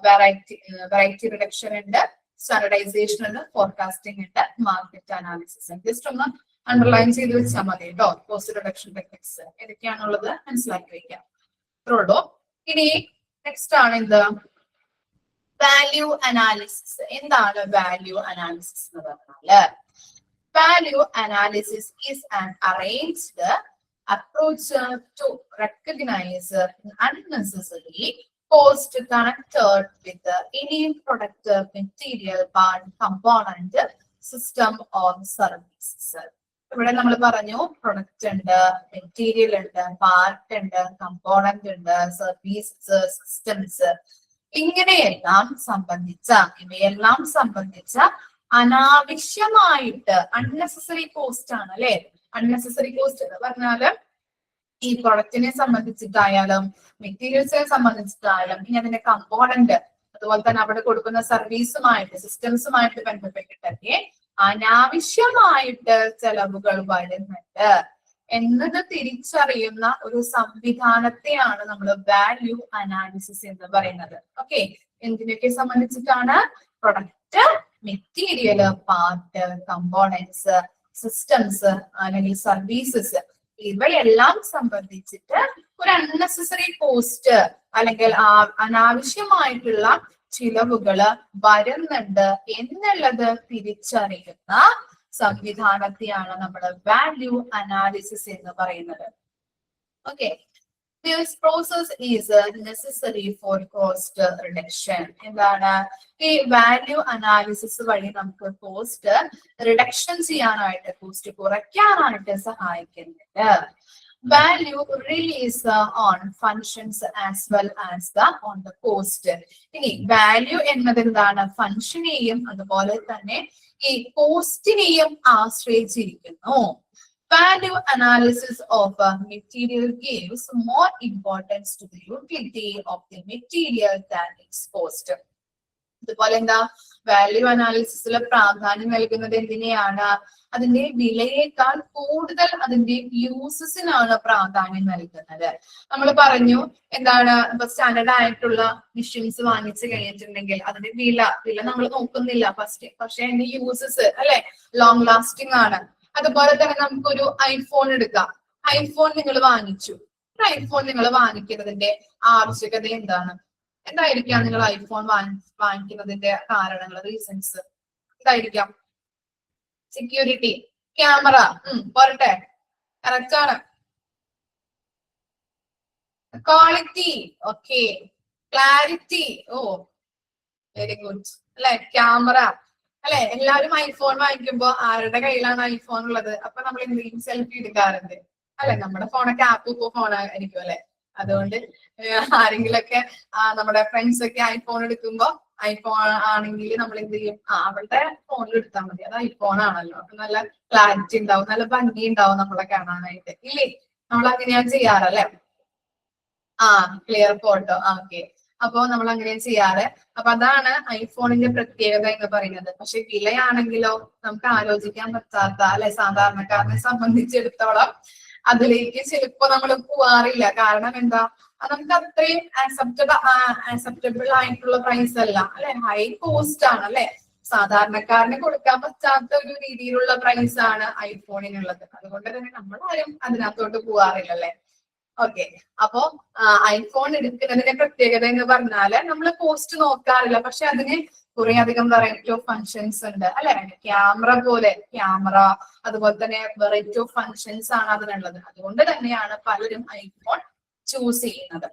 വെറൈറ്റി റിഡക്ഷൻ ഉണ്ട്, സ്റ്റാൻഡർഡൈസേഷൻ ഉണ്ട്, ഫോർകാസ്റ്റിംഗ് ഉണ്ട്, മാർക്കറ്റ് അനാലിസിസ്. ജസ്റ്റ് ഒന്ന് അണ്ടർലൈൻ ചെയ്ത് വെച്ചാൽ മതി കേട്ടോ. കോസ്റ്റ് റിഡക്ഷൻ ടെക്നിക്സ് ഏതൊക്കെയാണുള്ളത് മനസ്സിലാക്കി വെക്കാം. ഇത്രയുള്ളൂ. ഇനി നെക്സ്റ്റ് ആണ് എന്ത്? Value analysis. എന്താണ് വാല്യൂ അനാലിസിസ് എന്ന് പറഞ്ഞാല്? Value analysis is an arranged approach to recognize unnecessary cost connected with any product, material, part, component, system or services. ഇവിടെ നമ്മൾ പറഞ്ഞു പ്രൊഡക്റ്റ് ഉണ്ട്, മെറ്റീരിയൽ ഉണ്ട്, പാർട്ട് ഉണ്ട്, കമ്പോണന്റ് ഉണ്ട്, സർവീസസ്, സിസ്റ്റംസ്, ഇവയെല്ലാം സംബന്ധിച്ച അനാവശ്യമായിട്ട് അൺനെസസറി കോസ്റ്റ് ആണ് അല്ലെ. അൺനെസസറി കോസ്റ്റ് എന്ന് പറഞ്ഞാല് ഈ പ്രൊഡക്റ്റിനെ സംബന്ധിച്ചിട്ടായാലും മെറ്റീരിയൽസിനെ സംബന്ധിച്ചിട്ടായാലും ഇനി അതിന്റെ കമ്പോണന്റ് അതുപോലെ തന്നെ അവിടെ കൊടുക്കുന്ന സർവീസുമായിട്ട് സിസ്റ്റംസുമായിട്ട് ബന്ധപ്പെട്ടിട്ടൊക്കെ അനാവശ്യമായിട്ട് ചെലവുകൾ വരുന്നുണ്ട് എന്നത് തിരിച്ചറിയുന്ന ഒരു സംവിധാനത്തെയാണ് നമ്മൾ വാല്യൂ അനാലിസിസ് എന്ന് പറയുന്നത്. ഓക്കെ, എന്തിനൊക്കെ സംബന്ധിച്ചിട്ടാണ്? Product, material, part, components, systems അല്ലെങ്കിൽ സർവീസസ്, ഇവയെല്ലാം സംബന്ധിച്ചിട്ട് ഒരു അൺനെസസറി കോസ്റ്റ് അല്ലെങ്കിൽ അനാവശ്യമായിട്ടുള്ള ചിലവുകള് വരുന്നുണ്ട് എന്നുള്ളത് തിരിച്ചറിയുന്ന സംവിധാനത്തെയാണ് നമ്മൾ വാല്യൂ അനാലിസിസ് എന്ന് പറയുന്നത്. Okay, this process is necessary for cost reduction. എന്താണ്? ഈ വാല്യൂ അനാലിസിസ് വഴി നമുക്ക് കോസ്റ്റ് റിഡക്ഷൻ ചെയ്യാനായിട്ട്, കോസ്റ്റ് കുറയ്ക്കാനായിട്ട് സഹായിക്കുന്നുണ്ട്. Value release on functions as well as on the cost. ഇനി വാല്യൂ എന്നത് എന്താണ്? ഫങ്ഷനെയും അതുപോലെ തന്നെ ഈ കോസ്റ്റിനെയും ആശ്രയിച്ചിരിക്കുന്നു. Value analysis of a material gives more importance to the utility of the material than its cost. അതുപോലെ എന്താ? വാല്യൂ അനാലിസിസിൽ പ്രാധാന്യം നൽകുന്നത് എന്തിനെയാണ്? അതിന്റെ വിലയേക്കാൾ കൂടുതൽ അതിന്റെ യൂസസിനാണ് പ്രാധാന്യം നൽകുന്നത്. നമ്മൾ പറഞ്ഞു എന്താണ്? ഇപ്പൊ സ്റ്റാൻഡേർഡ് ആയിട്ടുള്ള മെഷീൻസ് വാങ്ങിച്ചു കഴിഞ്ഞിട്ടുണ്ടെങ്കിൽ അതിന്റെ വില നമ്മൾ നോക്കുന്നില്ല ഫസ്റ്റ്, പക്ഷെ അതിന്റെ യൂസസ് അല്ലെ ലോങ് ലാസ്റ്റിംഗ് ആണ്. അതുപോലെ തന്നെ നമുക്കൊരു ഐഫോൺ എടുക്കാം. ഐഫോൺ നിങ്ങൾ വാങ്ങിച്ചു. ഐഫോൺ നിങ്ങൾ വാങ്ങിക്കുന്നതിന്റെ ആവശ്യകത എന്താണ്? എന്തായിരിക്കാം നിങ്ങൾ ഐഫോൺ വാങ്ങിക്കുന്നതിന്റെ കാരണങ്ങൾ, റീസൺസ് എന്തായിരിക്കാം? സെക്യൂരിറ്റി, ക്യാമറ, പോരട്ടെ, കറക്റ്റ് ആണ്. Quality, okay, clarity, very good അല്ലെ. ക്യാമറ അല്ലെ. എല്ലാവരും ഐഫോൺ വാങ്ങിക്കുമ്പോ ആരുടെ കയ്യിലാണ് ഐഫോൺ ഉള്ളത്? അപ്പൊ നമ്മൾ എന്തെങ്കിലും സെൽഫി എടുക്കാറുണ്ട് അല്ലെ. നമ്മുടെ ഫോണൊക്കെ ആപ്പിൾ ഫോൺ ആയിരിക്കും അല്ലെ. അതുകൊണ്ട് ആരെങ്കിലൊക്കെ നമ്മുടെ ഫ്രണ്ട്സ് ഒക്കെ ഐഫോൺ എടുക്കുമ്പോ, ഐഫോൺ ആണെങ്കിൽ നമ്മൾ എന്ത് ചെയ്യും? അവരുടെ ഫോണിൽ എടുത്താൽ മതി, അത് ഐഫോൺ ആണല്ലോ, അപ്പൊ നല്ല ക്ലാരിറ്റി ഉണ്ടാവും, നല്ല ഭംഗി ഉണ്ടാവും നമ്മളെ കാണാനായിട്ട് ഇല്ലേ. നമ്മൾ അങ്ങനെയാണ് ചെയ്യാറല്ലേ. Clear photo, okay. അപ്പൊ നമ്മൾ അങ്ങനെ ചെയ്യാറ്. അപ്പൊ അതാണ് ഐഫോണിന്റെ പ്രത്യേകത എന്ന് പറയുന്നത്. പക്ഷെ വിലയാണെങ്കിലോ നമുക്ക് ആലോചിക്കാൻ പറ്റാത്ത അല്ലെ, സാധാരണക്കാരനെ സംബന്ധിച്ചിടത്തോളം അതിലേക്ക് ചിലപ്പോ നമ്മൾ പോവാറില്ല. കാരണം എന്താ? നമുക്ക് അത്രയും ആക്സെപ്റ്റബിൾ ആയിട്ടുള്ള പ്രൈസ് അല്ല അല്ലെ, ഹൈ കോസ്റ്റ് ആണ് അല്ലെ. സാധാരണക്കാരന് കൊടുക്കാൻ പറ്റാത്ത ഒരു രീതിയിലുള്ള പ്രൈസ് ആണ് ഐഫോണിനുള്ളത്. അതുകൊണ്ട് തന്നെ നമ്മൾ ആരും അതിനകത്തോട്ട് പോവാറില്ല അല്ലെ. ഓക്കെ, അപ്പോ ഐഫോൺ എടുക്കുന്നതിന്റെ പ്രത്യേകത എന്ന് പറഞ്ഞാല് നമ്മൾ കോസ്റ്റ് നോക്കാറില്ല, പക്ഷെ അതിന് കുറെ അധികം വെറൈറ്റി ഓഫ് ഫങ്ഷൻസ് ഉണ്ട് അല്ലെ. ക്യാമറ പോലെ ക്യാമറ, അതുപോലെ തന്നെ വെറൈറ്റി ഓഫ് ഫങ്ഷൻസ് ആണ് അതിനുള്ളത്. അതുകൊണ്ട് തന്നെയാണ് പലരും ഐഫോൺ ചൂസ് ചെയ്യുന്നത്.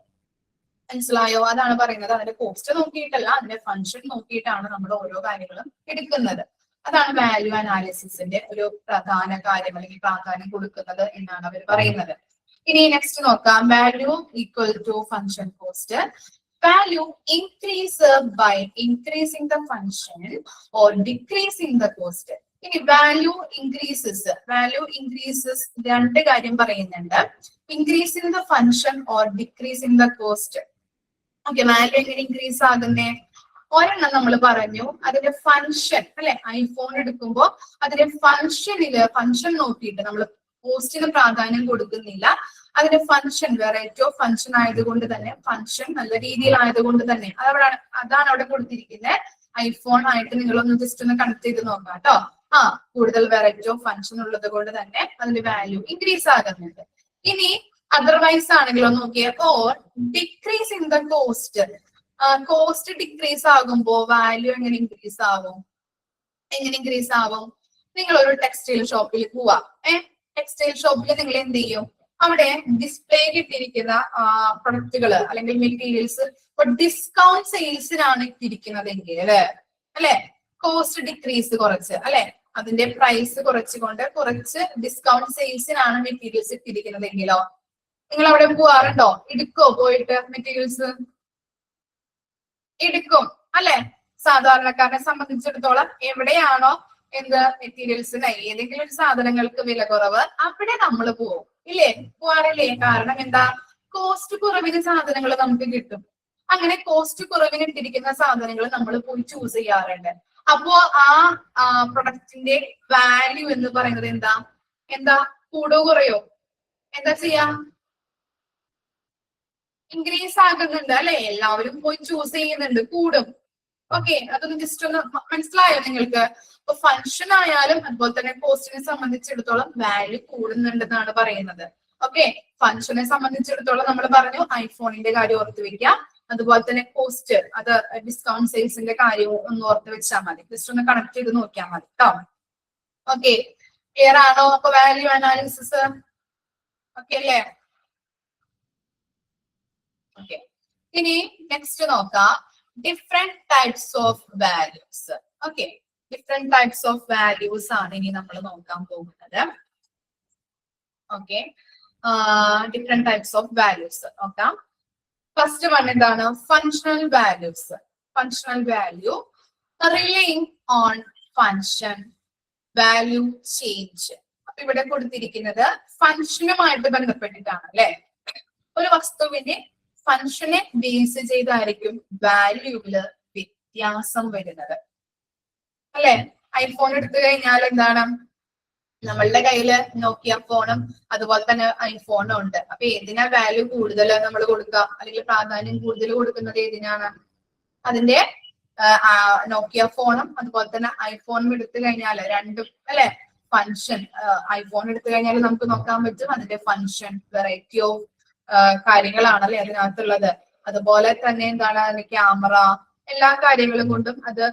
മനസ്സിലായോ? അതാണ് പറയുന്നത്. അതിന്റെ കോസ്റ്റ് നോക്കിയിട്ടല്ല, അതിന്റെ ഫങ്ഷൻ നോക്കിയിട്ടാണ് നമ്മൾ ഓരോ കാര്യങ്ങളും എടുക്കുന്നത്. അതാണ് വാല്യൂ അനാലിസിസിന്റെ ഒരു പ്രധാന കാര്യം, അല്ലെങ്കിൽ പ്രാധാന്യം കൊടുക്കുന്നത് എന്നാണ് അവർ പറയുന്നത്. ഇനി നെക്സ്റ്റ് നോക്കാം. Value equal to function cost. Value increase by increasing the function or decreasing the cost. ഇനി വാല്യൂ ഇൻക്രീസസ് രണ്ട് കാര്യം പറയുന്നുണ്ട്. Increase in the function or decrease in the cost. Okay, value എങ്ങനെ ഇൻക്രീസ് ആകുന്നേ? ഒരെണ്ണം നമ്മൾ പറഞ്ഞു, അതിന്റെ ഫംഗ്ഷൻ അല്ലെ, ഐഫോൺ എടുക്കുമ്പോ അതിന്റെ ഫംഗ്ഷൻ നോക്കിയിട്ട് നമ്മൾ കോസ്റ്റിന് പ്രാധാന്യം കൊടുക്കുന്നില്ല. അതിന്റെ ഫംഗ്ഷൻ വെറൈറ്റി ഓഫ് ഫംഗ്ഷൻ ആയതുകൊണ്ട് തന്നെ, ഫംഗ്ഷൻ നല്ല രീതിയിൽ ആയതുകൊണ്ട് തന്നെ അതാണ് അവിടെ കൊടുത്തിരിക്കുന്നത്. ഐഫോൺ ആയിട്ട് നിങ്ങളൊന്ന് ജസ്റ്റ് ഒന്ന് കണക്ട് ചെയ്ത് നോക്കാം കേട്ടോ. കൂടുതൽ വെറൈറ്റി ഓഫ് ഫംഗ്ഷൻ ഉള്ളത് കൊണ്ട് തന്നെ അതിന്റെ വാല്യൂ ഇൻക്രീസ് ആകുന്നുണ്ട്. ഇനി അതർവൈസ് ആണെങ്കിലോ നോക്കിയേ, or decrease in the cost. Cost decrease ആകുമ്പോ വാല്യൂ എങ്ങനെ ഇൻക്രീസ് ആവും? നിങ്ങൾ ഒരു ടെക്സ്റ്റൈൽ ഷോപ്പിൽ പോവാ. ടെക്സ്റ്റൈൽ ഷോപ്പിൽ നിങ്ങൾ എന്ത് ചെയ്യും? അവിടെ ഡിസ്പ്ലേക്ക് ഇട്ടിരിക്കുന്ന പ്രൊഡക്റ്റുകൾ അല്ലെങ്കിൽ മെറ്റീരിയൽസ് ഇപ്പൊ ഡിസ്കൗണ്ട് സെയിൽസിനാണ് ഇട്ടിരിക്കുന്നതെങ്കിൽ അല്ലെ, കോസ്റ്റ് ഡിക്രീസ് കുറച്ച് അല്ലെ, അതിന്റെ പ്രൈസ് കുറച്ചുകൊണ്ട് കുറച്ച് ഡിസ്കൗണ്ട് സെയിൽസിനാണ് മെറ്റീരിയൽസ് ഇട്ടിരിക്കുന്നതെങ്കിലോ നിങ്ങൾ അവിടെ പോവാറുണ്ടോ? എടുക്കോ പോയിട്ട് മെറ്റീരിയൽസ്? എടുക്കും അല്ലെ. സാധാരണക്കാരനെ സംബന്ധിച്ചിടത്തോളം എവിടെയാണോ എന്ത് മെറ്റീരിയൽസിന് ഏതെങ്കിലും ഒരു സാധനങ്ങൾക്ക് വില കുറവ്, അവിടെ നമ്മൾ പോവും ഇല്ലേ? പോവാറില്ലേ? കാരണം എന്താ? കോസ്റ്റ് കുറവിന് സാധനങ്ങൾ നമുക്ക് കിട്ടും. അങ്ങനെ കോസ്റ്റ് കുറവിന് ഇട്ടിരിക്കുന്ന സാധനങ്ങൾ നമ്മൾ പോയി ചൂസ് ചെയ്യാറുണ്ട്. അപ്പോ ആ പ്രൊഡക്റ്റിന്റെ വാല്യൂ എന്ന് പറയുന്നത് എന്താ കൂടോ കുറയോ? എന്താ ചെയ്യാ? ഇൻക്രീസ് ആകുന്നുണ്ട് അല്ലെ. എല്ലാവരും പോയി ചൂസ് ചെയ്യുന്നുണ്ട്, കൂടും. ഓക്കെ, അതൊന്ന് ജസ്റ്റ് ഒന്ന് മനസ്സിലായോ നിങ്ങൾക്ക്? ഇപ്പൊ ഫംഗ്ഷൻ ആയാലും അതുപോലെ തന്നെ കോസ്റ്റിനെ സംബന്ധിച്ചിടത്തോളം വാല്യൂ കൂടുന്നുണ്ടെന്നാണ് പറയുന്നത്. ഓക്കെ, ഫംഗ്ഷനെ സംബന്ധിച്ചിടത്തോളം നമ്മൾ പറഞ്ഞു ഐഫോണിന്റെ കാര്യം ഓർത്ത് വെക്കാം. അതുപോലെ തന്നെ കോസ്റ്റ്, അത് ഡിസ്കൗണ്ട് സെയിൽസിന്റെ കാര്യവും ഒന്ന് ഓർത്ത് വെച്ചാൽ മതി. ജസ്റ്റ് ഒന്ന് കണക്ട് ചെയ്ത് നോക്കിയാൽ മതി കേട്ടോ. ഓക്കെ, ക്ലിയർ ആണോ? അപ്പൊ വാല്യൂ അനാലിസിസ് ഓക്കെ അല്ലേ? ഓക്കെ, ഇനി നെക്സ്റ്റ് നോക്കാം, different types of values. Okay, different types of values ആണ് ഇനി നമ്മൾ നോക്കാൻ പോകുന്നത്. Okay, different types of values നോക്കാം. ഫസ്റ്റ് വൺ എന്താണ്? Functional values. Functional value relaying on function value change. അപ്പൊ ഇവിടെ കൊടുത്തിരിക്കുന്നത് ഫങ്ഷനുമായിട്ട് ബന്ധപ്പെട്ടിട്ടാണ് അല്ലെ. ഒരു വസ്തുവിന്റെ ഫങ്ഷനെ ബേസ് ചെയ്തായിരിക്കും വാല്യൂവില് വ്യത്യാസം വരുന്നത് അല്ലെ. ഐഫോൺ എടുത്തു കഴിഞ്ഞാൽ എന്താണ്? നമ്മളുടെ കയ്യില് നോക്കിയ ഫോണും അതുപോലെ തന്നെ ഐഫോണും ഉണ്ട്. അപ്പൊ ഏതിനാ വാല്യൂ കൂടുതൽ നമ്മൾ കൊടുക്കുക, അല്ലെങ്കിൽ പ്രാധാന്യം കൂടുതൽ കൊടുക്കുന്നത് ഏതിനാണ്? അതിന്റെ നോക്കിയ ഫോണും അതുപോലെ തന്നെ ഐഫോണും എടുത്തു കഴിഞ്ഞാൽ രണ്ടും അല്ലെ ഫങ്ഷൻ. ഐഫോൺ എടുത്തു കഴിഞ്ഞാൽ നമുക്ക് നോക്കാൻ പറ്റും അതിന്റെ ഫങ്ഷൻ, വെറൈറ്റി ഓഫ് കാര്യങ്ങളാണല്ലേ അതിനകത്തുള്ളത്. അതുപോലെ തന്നെ എന്താണ് അതിന്റെ ക്യാമറ, എല്ലാ കാര്യങ്ങളും കൊണ്ടും അത്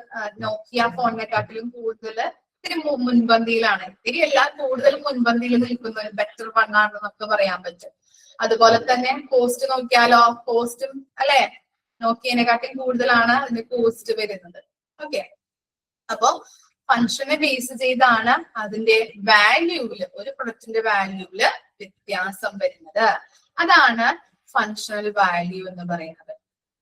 നോക്കിയ ഫോണിനെക്കാട്ടിലും കൂടുതൽ ഇത്തിരി മുൻപന്തിയിലാണ്. ഇത്തിരി എല്ലാം കൂടുതൽ മുൻപന്തിയിൽ നിൽക്കുന്ന ഒരു ബെറ്റർ വണ്ണാണെന്ന് നമുക്ക് പറയാൻ പറ്റും. അതുപോലെ തന്നെ കോസ്റ്റ് നോക്കിയാലോ, കോസ്റ്റും അല്ലെ നോക്കിയതിനെക്കാട്ടിലും കൂടുതലാണ് അതിന്റെ കോസ്റ്റ് വരുന്നത്. ഓക്കെ, അപ്പൊ ഫങ്ഷനെ ബേസ് ചെയ്താണ് അതിന്റെ വാല്യൂവില്, ഒരു പ്രൊഡക്റ്റിന്റെ വാല്യൂവില് വ്യത്യാസം വരുന്നത്. അതാണ് ഫങ്ഷണൽ വാല്യൂ എന്ന് പറയുന്നത്.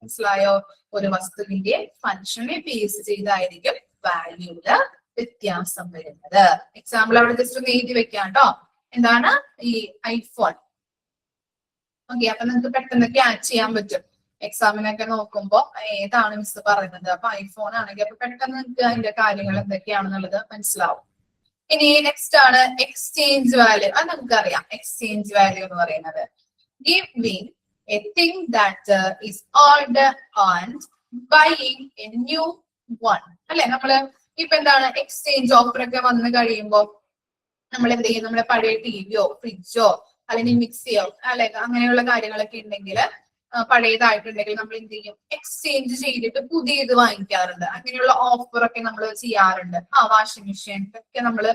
മനസ്സിലായോ? ഒരു വസ്തുവിന്റെ ഫങ്ഷനെ ബേസ് ചെയ്തായിരിക്കും വാല്യൂവില് വ്യത്യാസം വരുന്നത്. എക്സാമ്പിൾ അവിടെ ജസ്റ്റ് ഒന്ന് എഴുതി വെക്കാം കേട്ടോ. എന്താണ്? ഈ ഐഫോൺ. ഓക്കെ, അപ്പൊ നിങ്ങൾക്ക് പെട്ടെന്ന് ക്യാച്ച് ചെയ്യാൻ പറ്റും. എക്സാമിനൊക്കെ നോക്കുമ്പോ ഏതാണ് മിസ് പറയുന്നത്. അപ്പൊ ഐഫോൺ ആണെങ്കിൽ അപ്പൊ പെട്ടെന്ന് നിങ്ങൾക്ക് അതിന്റെ കാര്യങ്ങൾ എന്തൊക്കെയാണെന്നുള്ളത് മനസ്സിലാവും. ഇനി നെക്സ്റ്റ് ആണ് എക്സ്ചേഞ്ച് വാല്യൂ. അത് നമുക്കറിയാം. എക്സ്ചേഞ്ച് വാല്യൂ എന്ന് പറയുന്നത് giving a thing that is ordered and buying a new one അല്ലെ. നമ്മള് ഇപ്പൊ എന്താണ് എക്സ്ചേഞ്ച് ഓഫർ ഒക്കെ വന്നു കഴിയുമ്പോ നമ്മൾ എന്ത് ചെയ്യും? നമ്മുടെ പഴയ ടിവിയോ ഫ്രിഡ്ജോ അല്ലെങ്കിൽ മിക്സിയോ അല്ലെ അങ്ങനെയുള്ള കാര്യങ്ങളൊക്കെ ഉണ്ടെങ്കിൽ, പഴയതായിട്ടുണ്ടെങ്കിൽ നമ്മൾ എന്ത് ചെയ്യും? എക്സ്ചേഞ്ച് ചെയ്തിട്ട് പുതിയത് വാങ്ങിക്കാറുണ്ട്. അങ്ങനെയുള്ള ഓഫർ ഒക്കെ നമ്മൾ ചെയ്യാറുണ്ട്. വാഷിംഗ് മെഷീൻ ഒക്കെ നമ്മൾ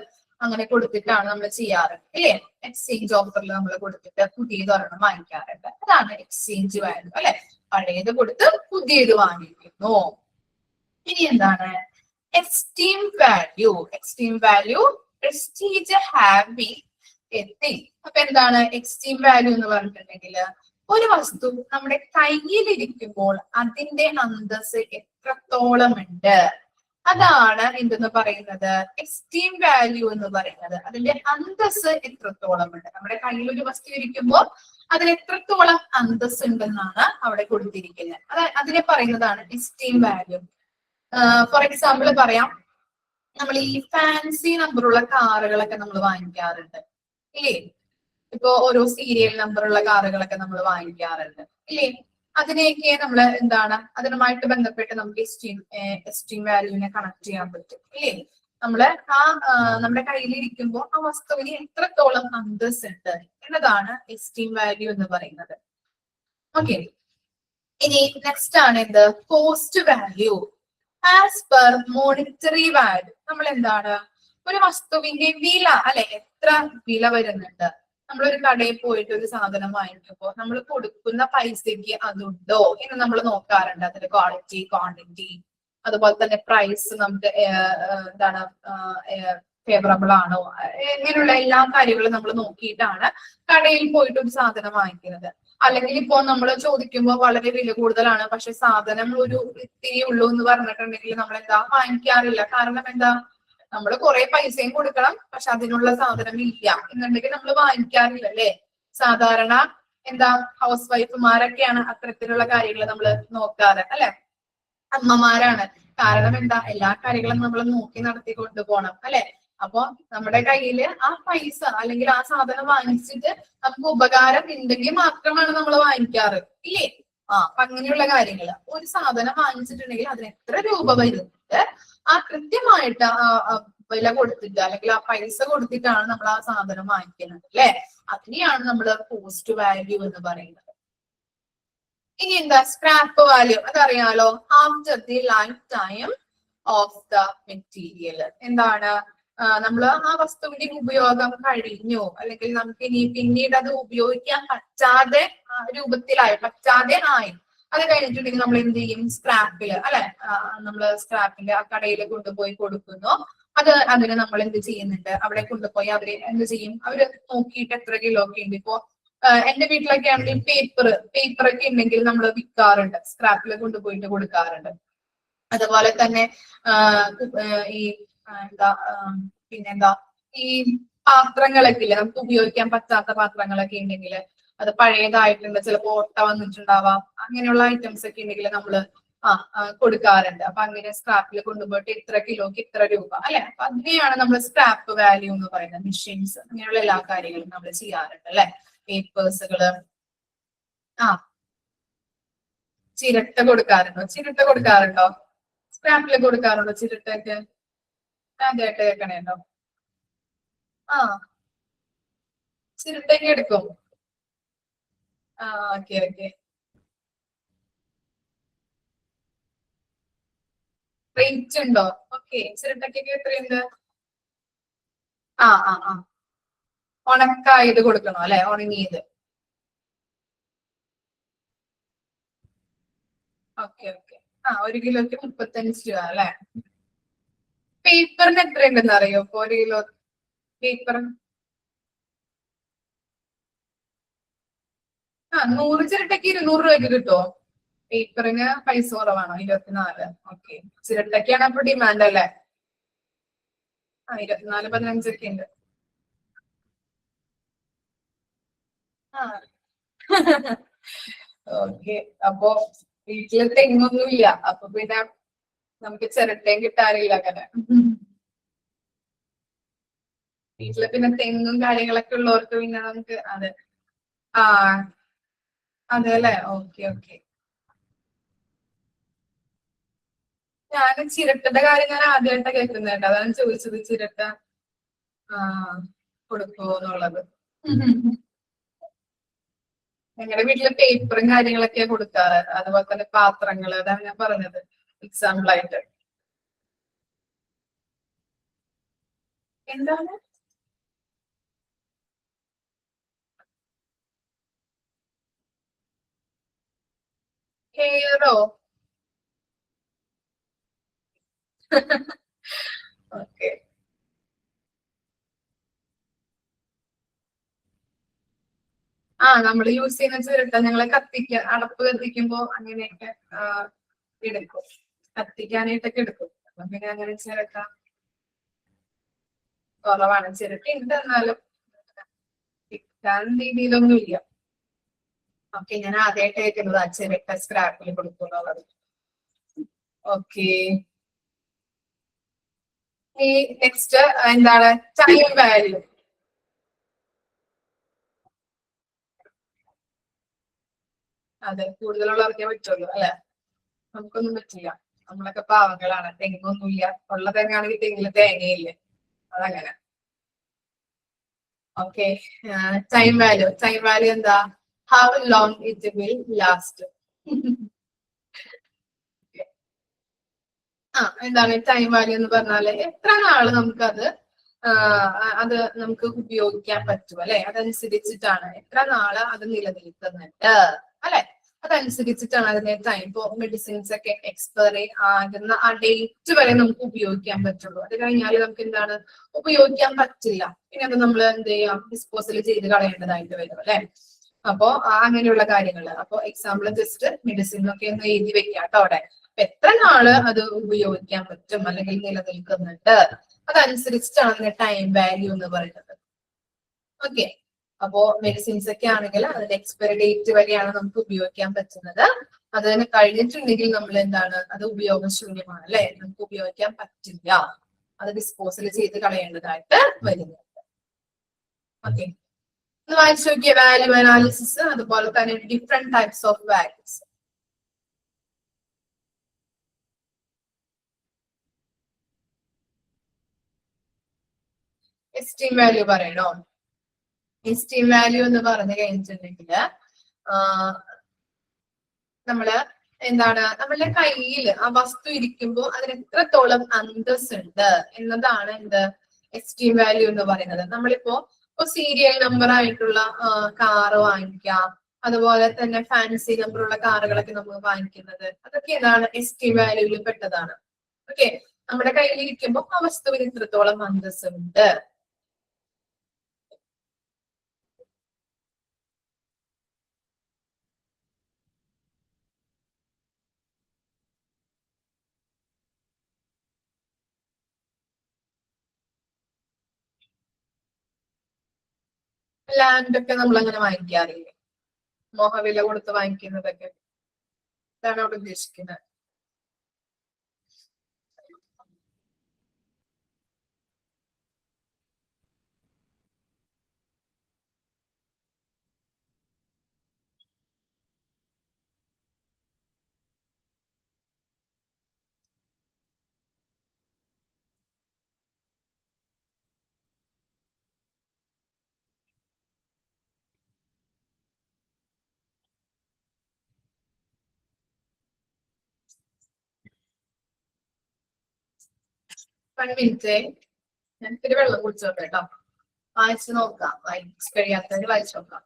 അങ്ങനെ കൊടുത്തിട്ടാണ് നമ്മൾ ചെയ്യാറ് ഇല്ലേ. എക്സ്ചേഞ്ച് ഓഫറിൽ നമ്മൾ കൊടുത്തിട്ട് പുതിയത് ഒരെണ്ണം വാങ്ങിക്കാറുണ്ട്. അതാണ് എക്സ്ചേഞ്ച് വാല്യൂ അല്ലെ. പഴയത് കൊടുത്ത് പുതിയത് വാങ്ങിക്കുന്നു. ഇനി എന്താണ് esteem value? Esteem value prestige having A thing. അപ്പൊ എന്താണ് എസ്റ്റീം വാല്യൂ എന്ന് പറഞ്ഞിട്ടുണ്ടെങ്കിൽ, ഒരു വസ്തു നമ്മുടെ കയ്യിലിരിക്കുമ്പോൾ അതിന്റെ അന്തസ് എത്രത്തോളം ഉണ്ട്, അതാണ് എന്തെന്ന് പറയുന്നത്, എസ്റ്റീം വാല്യൂ എന്ന് പറയുന്നത്. അതിന്റെ അന്തസ് എത്രത്തോളം ഉണ്ട്, നമ്മുടെ കയ്യിൽ ഒരു വസ്തു ഇരിക്കുമ്പോൾ അതിന് എത്രത്തോളം അന്തസ് ഉണ്ടെന്നാണ് അവിടെ കൊടുത്തിരിക്കുന്നത്. അതിനെ പറയുന്നതാണ് എസ്റ്റീം വാല്യൂ. ഫോർ എക്സാമ്പിൾ പറയാം, നമ്മൾ ഈ ഫാൻസി നമ്പറുള്ള കാറുകളൊക്കെ നമ്മൾ വാങ്ങിക്കാറുണ്ട് ഇല്ലേ? ഇപ്പൊ ഓരോ സീരിയൽ നമ്പറുള്ള കാറുകളൊക്കെ നമ്മൾ വാങ്ങിക്കാറുണ്ട് ഇല്ലേ? അതിനെയൊക്കെ നമ്മൾ എന്താണ്, അതിനുമായിട്ട് ബന്ധപ്പെട്ട് നമുക്ക് എസ്റ്റീം വാല്യൂവിനെ കണക്ട് ചെയ്യാൻ പറ്റും ഇല്ലേ? നമ്മള് നമ്മുടെ കയ്യിലിരിക്കുമ്പോൾ ആ വസ്തുവിന് എത്രത്തോളം അന്തസ് ഉണ്ട് എന്നതാണ് എസ്റ്റീം വാല്യൂ എന്ന് പറയുന്നത്. ഓക്കെ, ഇനി നെക്സ്റ്റ് ആണ് എന്ത്, cost value. As per monetary value, നമ്മൾ എന്താണ് ഒരു വസ്തുവിന്റെ വില അല്ലെ, എത്ര വില വരുന്നുണ്ട്. നമ്മളൊരു കടയിൽ പോയിട്ട് ഒരു സാധനം വാങ്ങിക്കുമ്പോൾ നമ്മൾ കൊടുക്കുന്ന പൈസക്ക് അതുണ്ടോ എന്ന് നമ്മൾ നോക്കാറുണ്ട്. അതിന്റെ ക്വാളിറ്റി, ക്വാണ്ടിറ്റി, അതുപോലെ തന്നെ പ്രൈസ് നമുക്ക് എന്താണ് ഫേവറബിൾ ആണോ, ഇങ്ങനെയുള്ള എല്ലാ കാര്യങ്ങളും നമ്മൾ നോക്കിയിട്ടാണ് കടയിൽ പോയിട്ട് ഒരു സാധനം വാങ്ങിക്കുന്നത്. അല്ലെങ്കിൽ ഇപ്പോൾ നമ്മൾ ചോദിക്കുമ്പോൾ വളരെ വില കൂടുതലാണ്, പക്ഷെ സാധനം ഒരു ഇത്തിരി ഉള്ളൂ എന്ന് പറഞ്ഞിട്ടുണ്ടെങ്കിൽ നമ്മൾ എന്താ വാങ്ങിക്കാറില്ല. കാരണം എന്താ, നമ്മൾ കുറെ പൈസയും കൊടുക്കണം, പക്ഷെ അതിനുള്ള സാധനം ഇല്ല എന്നുണ്ടെങ്കിൽ നമ്മൾ വാങ്ങിക്കാറില്ല അല്ലെ? സാധാരണ എന്താ ഹൗസ് വൈഫുമാരൊക്കെയാണ് അത്തരത്തിലുള്ള കാര്യങ്ങൾ നമ്മൾ നോക്കാറ് അല്ലെ, അമ്മമാരാണ്. കാരണം എന്താ, എല്ലാ കാര്യങ്ങളും നമ്മൾ നോക്കി നടത്തി കൊണ്ടുപോകണം അല്ലെ? അപ്പൊ നമ്മുടെ കയ്യിൽ ആ പൈസ അല്ലെങ്കിൽ ആ സാധനം വാങ്ങിച്ചിട്ട് നമുക്ക് ഉപകാരം ഉണ്ടെങ്കിൽ മാത്രമാണ് നമ്മൾ വാങ്ങിക്കാറ് ഇല്ലേ? അപ്പൊ അങ്ങനെയുള്ള കാര്യങ്ങൾ, ഒരു സാധനം വാങ്ങിച്ചിട്ടുണ്ടെങ്കിൽ അതിന് എത്ര രൂപ വരുന്നുണ്ട്, ആ കൃത്യമായിട്ട് വില കൊടുത്തിട്ട് അല്ലെങ്കിൽ ആ പൈസ കൊടുത്തിട്ടാണ് നമ്മൾ ആ സാധനം വാങ്ങിക്കുന്നത് അല്ലെ? അതിനെയാണ് നമ്മൾ കോസ്റ്റ് വാല്യൂ എന്ന് പറയുന്നത്. ഇനി എന്താ സ്ക്രാപ്പ് വാല്യൂ, അതറിയാലോ. After the life time of the material, എന്താണ്, നമ്മൾ ആ വസ്തുവിന്റെ ഉപയോഗം കഴിഞ്ഞു, അല്ലെങ്കിൽ നമുക്ക് ഇനി പിന്നീട് അത് ഉപയോഗിക്കാൻ പറ്റാതെ പറ്റാതെ ആയി, അത് കഴിഞ്ഞിട്ടുണ്ടെങ്കിൽ നമ്മൾ എന്ത് ചെയ്യും, സ്ക്രാപ്പില് അല്ലെ, നമ്മൾ സ്ക്രാപ്പിന്റെ ആ കടയിൽ കൊണ്ടുപോയി കൊടുക്കുന്നു. അതിന് നമ്മൾ എന്ത് ചെയ്യുന്നുണ്ട്, അവിടെ കൊണ്ടുപോയി അവര് എന്ത് ചെയ്യും, അവര് നോക്കിയിട്ട് എത്ര കിലോ ഒക്കെ ഉണ്ട്. ഇപ്പോ എന്റെ വീട്ടിലൊക്കെ ആണെങ്കിൽ പേപ്പർ ഒക്കെ ഉണ്ടെങ്കിൽ നമ്മൾ വിൽക്കാറുണ്ട്, സ്ക്രാപ്പിൽ കൊണ്ടുപോയിട്ട് കൊടുക്കാറുണ്ട്. അതുപോലെ തന്നെ ഈ എന്താ പിന്നെന്താ, ഈ പാത്രങ്ങളൊക്കെ ഇല്ലേ, നമുക്ക് ഉപയോഗിക്കാൻ പറ്റാത്ത പാത്രങ്ങളൊക്കെ ഉണ്ടെങ്കിൽ, അത് പഴയതായിട്ടുണ്ട്, ചിലപ്പോ ഓട്ട വന്നിട്ടുണ്ടാവാം, അങ്ങനെയുള്ള ഐറ്റംസ് ഒക്കെ ഉണ്ടെങ്കിൽ നമ്മള് കൊടുക്കാറുണ്ട്. അപ്പൊ അങ്ങനെ സ്ക്രാപ്പിൽ കൊണ്ടുപോയിട്ട് ഇത്ര കിലോക്ക് ഇത്ര രൂപ അല്ലെ? അപ്പൊ അതിനെയാണ് നമ്മൾ സ്ക്രാപ്പ് വാല്യൂ എന്ന് പറയുന്നത്. മെഷീൻസ്, അങ്ങനെയുള്ള എല്ലാ കാര്യങ്ങളും നമ്മൾ ചെയ്യാറുണ്ട് അല്ലെ? പേപ്പേഴ്സുകള്, ചിരട്ട കൊടുക്കാറുണ്ടോ? സ്ക്രാപ്പില് കൊടുക്കാറുണ്ടോ ചിരട്ടയൊക്കെ? ആദ്യമായിട്ട് കേൾക്കണേണ്ടോ? ചിരട്ടയൊക്കെ എടുക്കും. Okay okay. റേറ്റ് ഉണ്ടോ? ഓക്കെ, ചിരട്ടയ്ക്കൊക്കെ എത്രയുണ്ട്? ഉണക്കായത് കൊടുക്കണോ അല്ലെ, ഉണങ്ങിയത്? Okay okay. 1 കിലോക്ക് 35 രൂപ അല്ലെ? പേപ്പറിന് എത്രയുണ്ടെന്ന് അറിയോ ഇപ്പൊ 1 കിലോ പേപ്പർ? 100 ചിരട്ടയ്ക്ക് 200 രൂപയ്ക്ക് കിട്ടുമോ? പേപ്പറിന് പൈസ കുറവാണോ? 24. ഓക്കെ, ചിരട്ടയ്ക്കാണ് അപ്പൊ ഡിമാൻഡ് അല്ലേ? 24, 15 ഒക്കെ ഉണ്ട്. ഓക്കെ, അപ്പൊ വീട്ടില് തെങ്ങൊന്നുമില്ല, അപ്പൊ പിന്നെ നമുക്ക് ചിരട്ടയും കിട്ടാറില്ല അങ്ങനെ. വീട്ടില് പിന്നെ തെങ്ങും കാര്യങ്ങളൊക്കെ ഉള്ളവർക്ക് പിന്നെ നമുക്ക് അതെ. അതെ അല്ലെ? Okay okay. ഞാൻ ചിരട്ടയുടെ കാര്യം ഞാൻ ആദ്യമായിട്ടാണ് കേൾക്കുന്നത് കേട്ടോ, അതാണ് ചോദിച്ചത്. ചിരട്ട കൊടുക്കുമോ എന്നുള്ളത്. ഞങ്ങളുടെ വീട്ടില് പേപ്പറും കാര്യങ്ങളൊക്കെയാ കൊടുക്കാറ്, അതുപോലെ തന്നെ പാത്രങ്ങള്, അതാണ് ഞാൻ പറഞ്ഞത് എക്സാമ്പിൾ ആയിട്ട്. എന്താണ് ഹെയറോ? ഓക്കെ. നമ്മൾ യൂസ് ചെയ്യുന്ന ചിരട്ട ഞങ്ങള് അടപ്പ് കത്തിക്കുമ്പോ അങ്ങനെയൊക്കെ എടുക്കും, കത്തിക്കാനായിട്ടൊക്കെ എടുക്കും. പിന്നെ അങ്ങനെ ചിരട്ട കുറവാണ്. ചിരട്ട ഉണ്ട്, എന്നാലും കിട്ടാൻ രീതിയിലൊന്നും ഇല്ല. ഓക്കെ, ഞാൻ ആദ്യമായിട്ട് കേൾക്കുന്നത് ആ ചിരട്ട സ്ക്രാപ്പിൽ കൊടുക്കുന്നുള്ളത്. ഓക്കെ, ഈ നെക്സ്റ്റ് എന്താണ് ടൈം വാല്യൂ. അതെ, കൂടുതലുള്ളവർക്കേ പറ്റുള്ളൂ അല്ലെ, നമുക്കൊന്നും പറ്റില്ല. നമ്മളൊക്കെ പാവങ്ങളാണ്, തെങ്ങൊന്നുമില്ല. ഉള്ള തെങ്ങാണെങ്കിൽ തെങ്ങില് തേങ്ങയില്ല, അതങ്ങനെ. Okay, time value. Time value എന്താ? How long it will last. എന്താണ് ടൈം വാല്യൂ എന്ന് പറഞ്ഞാല് എത്ര നാള് നമുക്കത് അത് നമുക്ക് ഉപയോഗിക്കാൻ പറ്റും അല്ലെ, അതനുസരിച്ചിട്ടാണ് എത്ര നാള് അത് നിലനിൽക്കുന്നുണ്ട് അല്ലെ, അതനുസരിച്ചിട്ടാണ് അതിന്റെ ടൈം. ഇപ്പോ മെഡിസിൻസ് ഒക്കെ എക്സ്പയറി ആകുന്ന ആ ഡേറ്റ് വരെ നമുക്ക് ഉപയോഗിക്കാൻ പറ്റുള്ളൂ. അത് കഴിഞ്ഞാൽ നമുക്ക് എന്താണ് ഉപയോഗിക്കാൻ പറ്റില്ല. പിന്നെ അത് നമ്മൾ എന്ത് ചെയ്യാം, ഡിസ്പോസൽ ചെയ്ത് കളയേണ്ടതായിട്ട് വരും അല്ലെ. അപ്പോ അങ്ങനെയുള്ള കാര്യങ്ങൾ. അപ്പൊ എക്സാമ്പിൾ ജസ്റ്റ് മെഡിസിൻ ഒക്കെ ഒന്ന് എഴുതി വെക്കാം കേട്ടോ അവിടെ. എത്ര നാള് അത് ഉപയോഗിക്കാൻ പറ്റും അല്ലെങ്കിൽ നിലനിൽക്കുന്നുണ്ട്, അതനുസരിച്ചിട്ടാണ് അതിന്റെ ടൈം വാല്യൂ എന്ന് പറയുന്നത്. ഓക്കെ, അപ്പോ മെഡിസിൻസ് ഒക്കെ ആണെങ്കിൽ അതിന്റെ എക്സ്പയറി ഡേറ്റ് വരെയാണ് നമുക്ക് ഉപയോഗിക്കാൻ പറ്റുന്നത്. അത് തന്നെ കഴിഞ്ഞിട്ടുണ്ടെങ്കിൽ നമ്മൾ എന്താണ്, അത് ഉപയോഗശൂന്യമാണ് അല്ലെ, നമുക്ക് ഉപയോഗിക്കാൻ പറ്റില്ല, അത് ഡിസ്പോസൽ ചെയ്ത് കളയേണ്ടതായിട്ട് വരുന്നുണ്ട്. ഓക്കെ, ഒന്ന് വായിച്ചു നോക്കിയ വാല്യൂ അനാലിസിസ്, അതുപോലെ തന്നെ different types of values. Esteem value പറയണോ? എസ്റ്റീം വാല്യൂ എന്ന് പറഞ്ഞു കഴിഞ്ഞിട്ടുണ്ടെങ്കിൽ നമ്മള് എന്താണ്, നമ്മളുടെ കയ്യിൽ ആ വസ്തു ഇരിക്കുമ്പോൾ അതിന് എത്രത്തോളം അന്തസ് ഉണ്ട് എന്നതാണ് എന്ത് എസ്റ്റീം വാല്യൂ എന്ന് പറയുന്നത്. നമ്മളിപ്പോ സീരിയൽ നമ്പർ ആയിട്ടുള്ള കാറ് വാങ്ങിക്കാം, അതുപോലെ തന്നെ ഫാൻസി നമ്പറുള്ള കാറുകളൊക്കെ നമ്മൾ വാങ്ങിക്കുന്നത്, അതൊക്കെ എന്താണ് എസ്റ്റീം വാല്യൂവിൽ പെട്ടതാണ്. ഓക്കെ, നമ്മുടെ കയ്യിൽ ഇരിക്കുമ്പോൾ ആ വസ്തുവിന് ഇത്രത്തോളം അന്തസ് ഉണ്ട്. ലാൻഡ് ഒക്കെ നമ്മൾ അങ്ങനെ വാങ്ങിക്കാറില്ലേ, മോഹവില കൊടുത്ത് വാങ്ങിക്കുന്നതൊക്കെ, ഇതാണ് അവിടെ ഉദ്ദേശിക്കുന്നത്. വൺ മിനിറ്റ്, ഞാൻ ഇത്തിരി വെള്ളം കുടിച്ചോട്ടെ കേട്ടോ. വായിച്ചു നോക്കാം, വായിച്ചു കഴിയാത്തവര് വായിച്ചു നോക്കാം.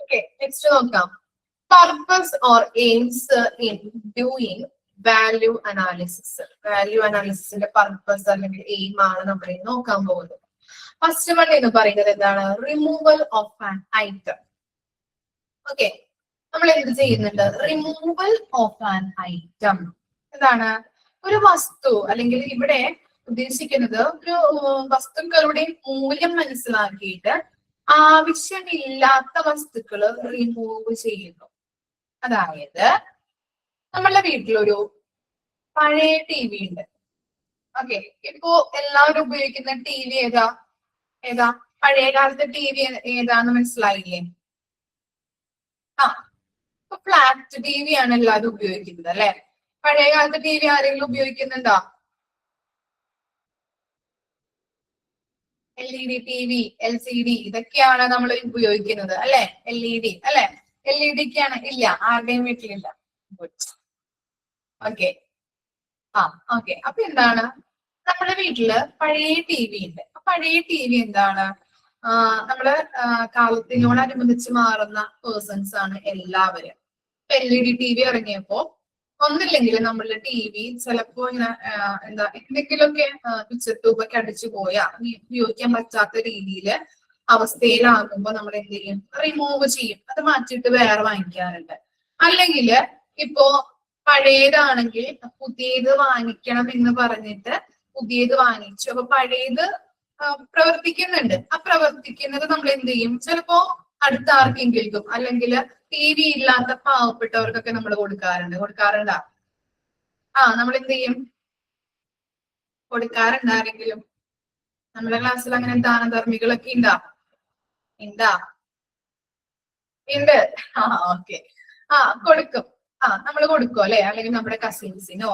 ഓക്കെ, നെക്സ്റ്റ് നോക്കാം. Purpose or aims in doing value analysis. Value അനാലിസിന്റെ പർപ്പസ് അല്ലെങ്കിൽ എയിം ആണ് നമ്മൾ നോക്കാൻ പോകുന്നത്. ഫസ്റ്റ് വൺ എന്ന് പറയുന്നത് എന്താണ്? Removal of an item. Okay, നമ്മൾ എന്ത് ചെയ്യുന്നുണ്ട്? Removal of an item. എന്താണ്? ഒരു വസ്തു, അല്ലെങ്കിൽ ഇവിടെ ഉദ്ദേശിക്കുന്നത് ഒരു വസ്തുക്കളുടെ മൂല്യം മനസ്സിലാക്കിയിട്ട് ആവശ്യമില്ലാത്ത വസ്തുക്കൾ റിമൂവ് ചെയ്യുന്നു. അതായത് നമ്മളുടെ വീട്ടിലൊരു പഴയ ടി വി ഉണ്ട്. ഓക്കെ, ഇപ്പോ എല്ലാവരും ഉപയോഗിക്കുന്ന ടി വി ഏതാ പഴയ കാലത്തെ ടി വി ഏതാന്ന് മനസ്സിലായില്ലേ? ഇപ്പൊ ഫ്ലാറ്റ് ടി വി ആണ് എല്ലാവരും ഉപയോഗിക്കുന്നത് അല്ലെ. പഴയ കാലത്ത് ടി വി ആരെങ്കിലും ഉപയോഗിക്കുന്നുണ്ടോ? LED TV, LCD ഇതൊക്കെയാണ് നമ്മൾ ഉപയോഗിക്കുന്നത് അല്ലെ. LED അല്ലെ. LED ക്കാണ് ഇല്ല, ആരുടെയും വീട്ടിലില്ല. ഓക്കെ. ഓക്കെ. അപ്പൊ എന്താണ്, നമ്മുടെ വീട്ടില് പഴയ ടി വി ഉണ്ട്. പഴയ ടി വി എന്താണ്, നമ്മള് കാലത്തിനോടനുബന്ധിച്ച് മാറുന്ന പേഴ്സൺസ് ആണ് എല്ലാവരും. LED TV ഇറങ്ങിയപ്പോ ഒന്നില്ലെങ്കിൽ നമ്മളുടെ ടി വി ചിലപ്പോ ഇങ്ങനെ എന്താ എന്തെങ്കിലുമൊക്കെ പിക്ചർ ട്യൂബൊക്കെ അടിച്ചു പോയാ ഉപയോഗിക്കാൻ പറ്റാത്ത രീതിയിൽ അവസ്ഥയിലാകുമ്പോ നമ്മൾ എന്ത് ചെയ്യും, റിമൂവ് ചെയ്യും, അത് മാറ്റിയിട്ട് വേറെ വാങ്ങിക്കാറുണ്ട്. അല്ലെങ്കിൽ ഇപ്പോ പഴയതാണെങ്കിൽ പുതിയത് വാങ്ങിക്കണം എന്ന് പറഞ്ഞിട്ട് പുതിയത് വാങ്ങിച്ചു. അപ്പൊ പഴയത് പ്രവർത്തിക്കുന്നുണ്ട്. ആ പ്രവർത്തിക്കുന്നത് നമ്മൾ എന്ത് ചെയ്യും, ചിലപ്പോ അടുത്ത ആർക്കെങ്കിലും അല്ലെങ്കിൽ ടി വി ഇല്ലാത്ത പാവപ്പെട്ടവർക്കൊക്കെ നമ്മൾ കൊടുക്കാറുണ്ടാ? നമ്മൾ എന്ത് ചെയ്യും, കൊടുക്കാറുണ്ട് ആരെങ്കിലും? നമ്മുടെ ക്ലാസ്സിൽ അങ്ങനെ ദാനധർമ്മികളൊക്കെ ഉണ്ടാ? ഉണ്ട്. ഓക്കെ. കൊടുക്കും. നമ്മൾ കൊടുക്കും അല്ലെ. അല്ലെങ്കിൽ നമ്മുടെ കസിൻസിനോ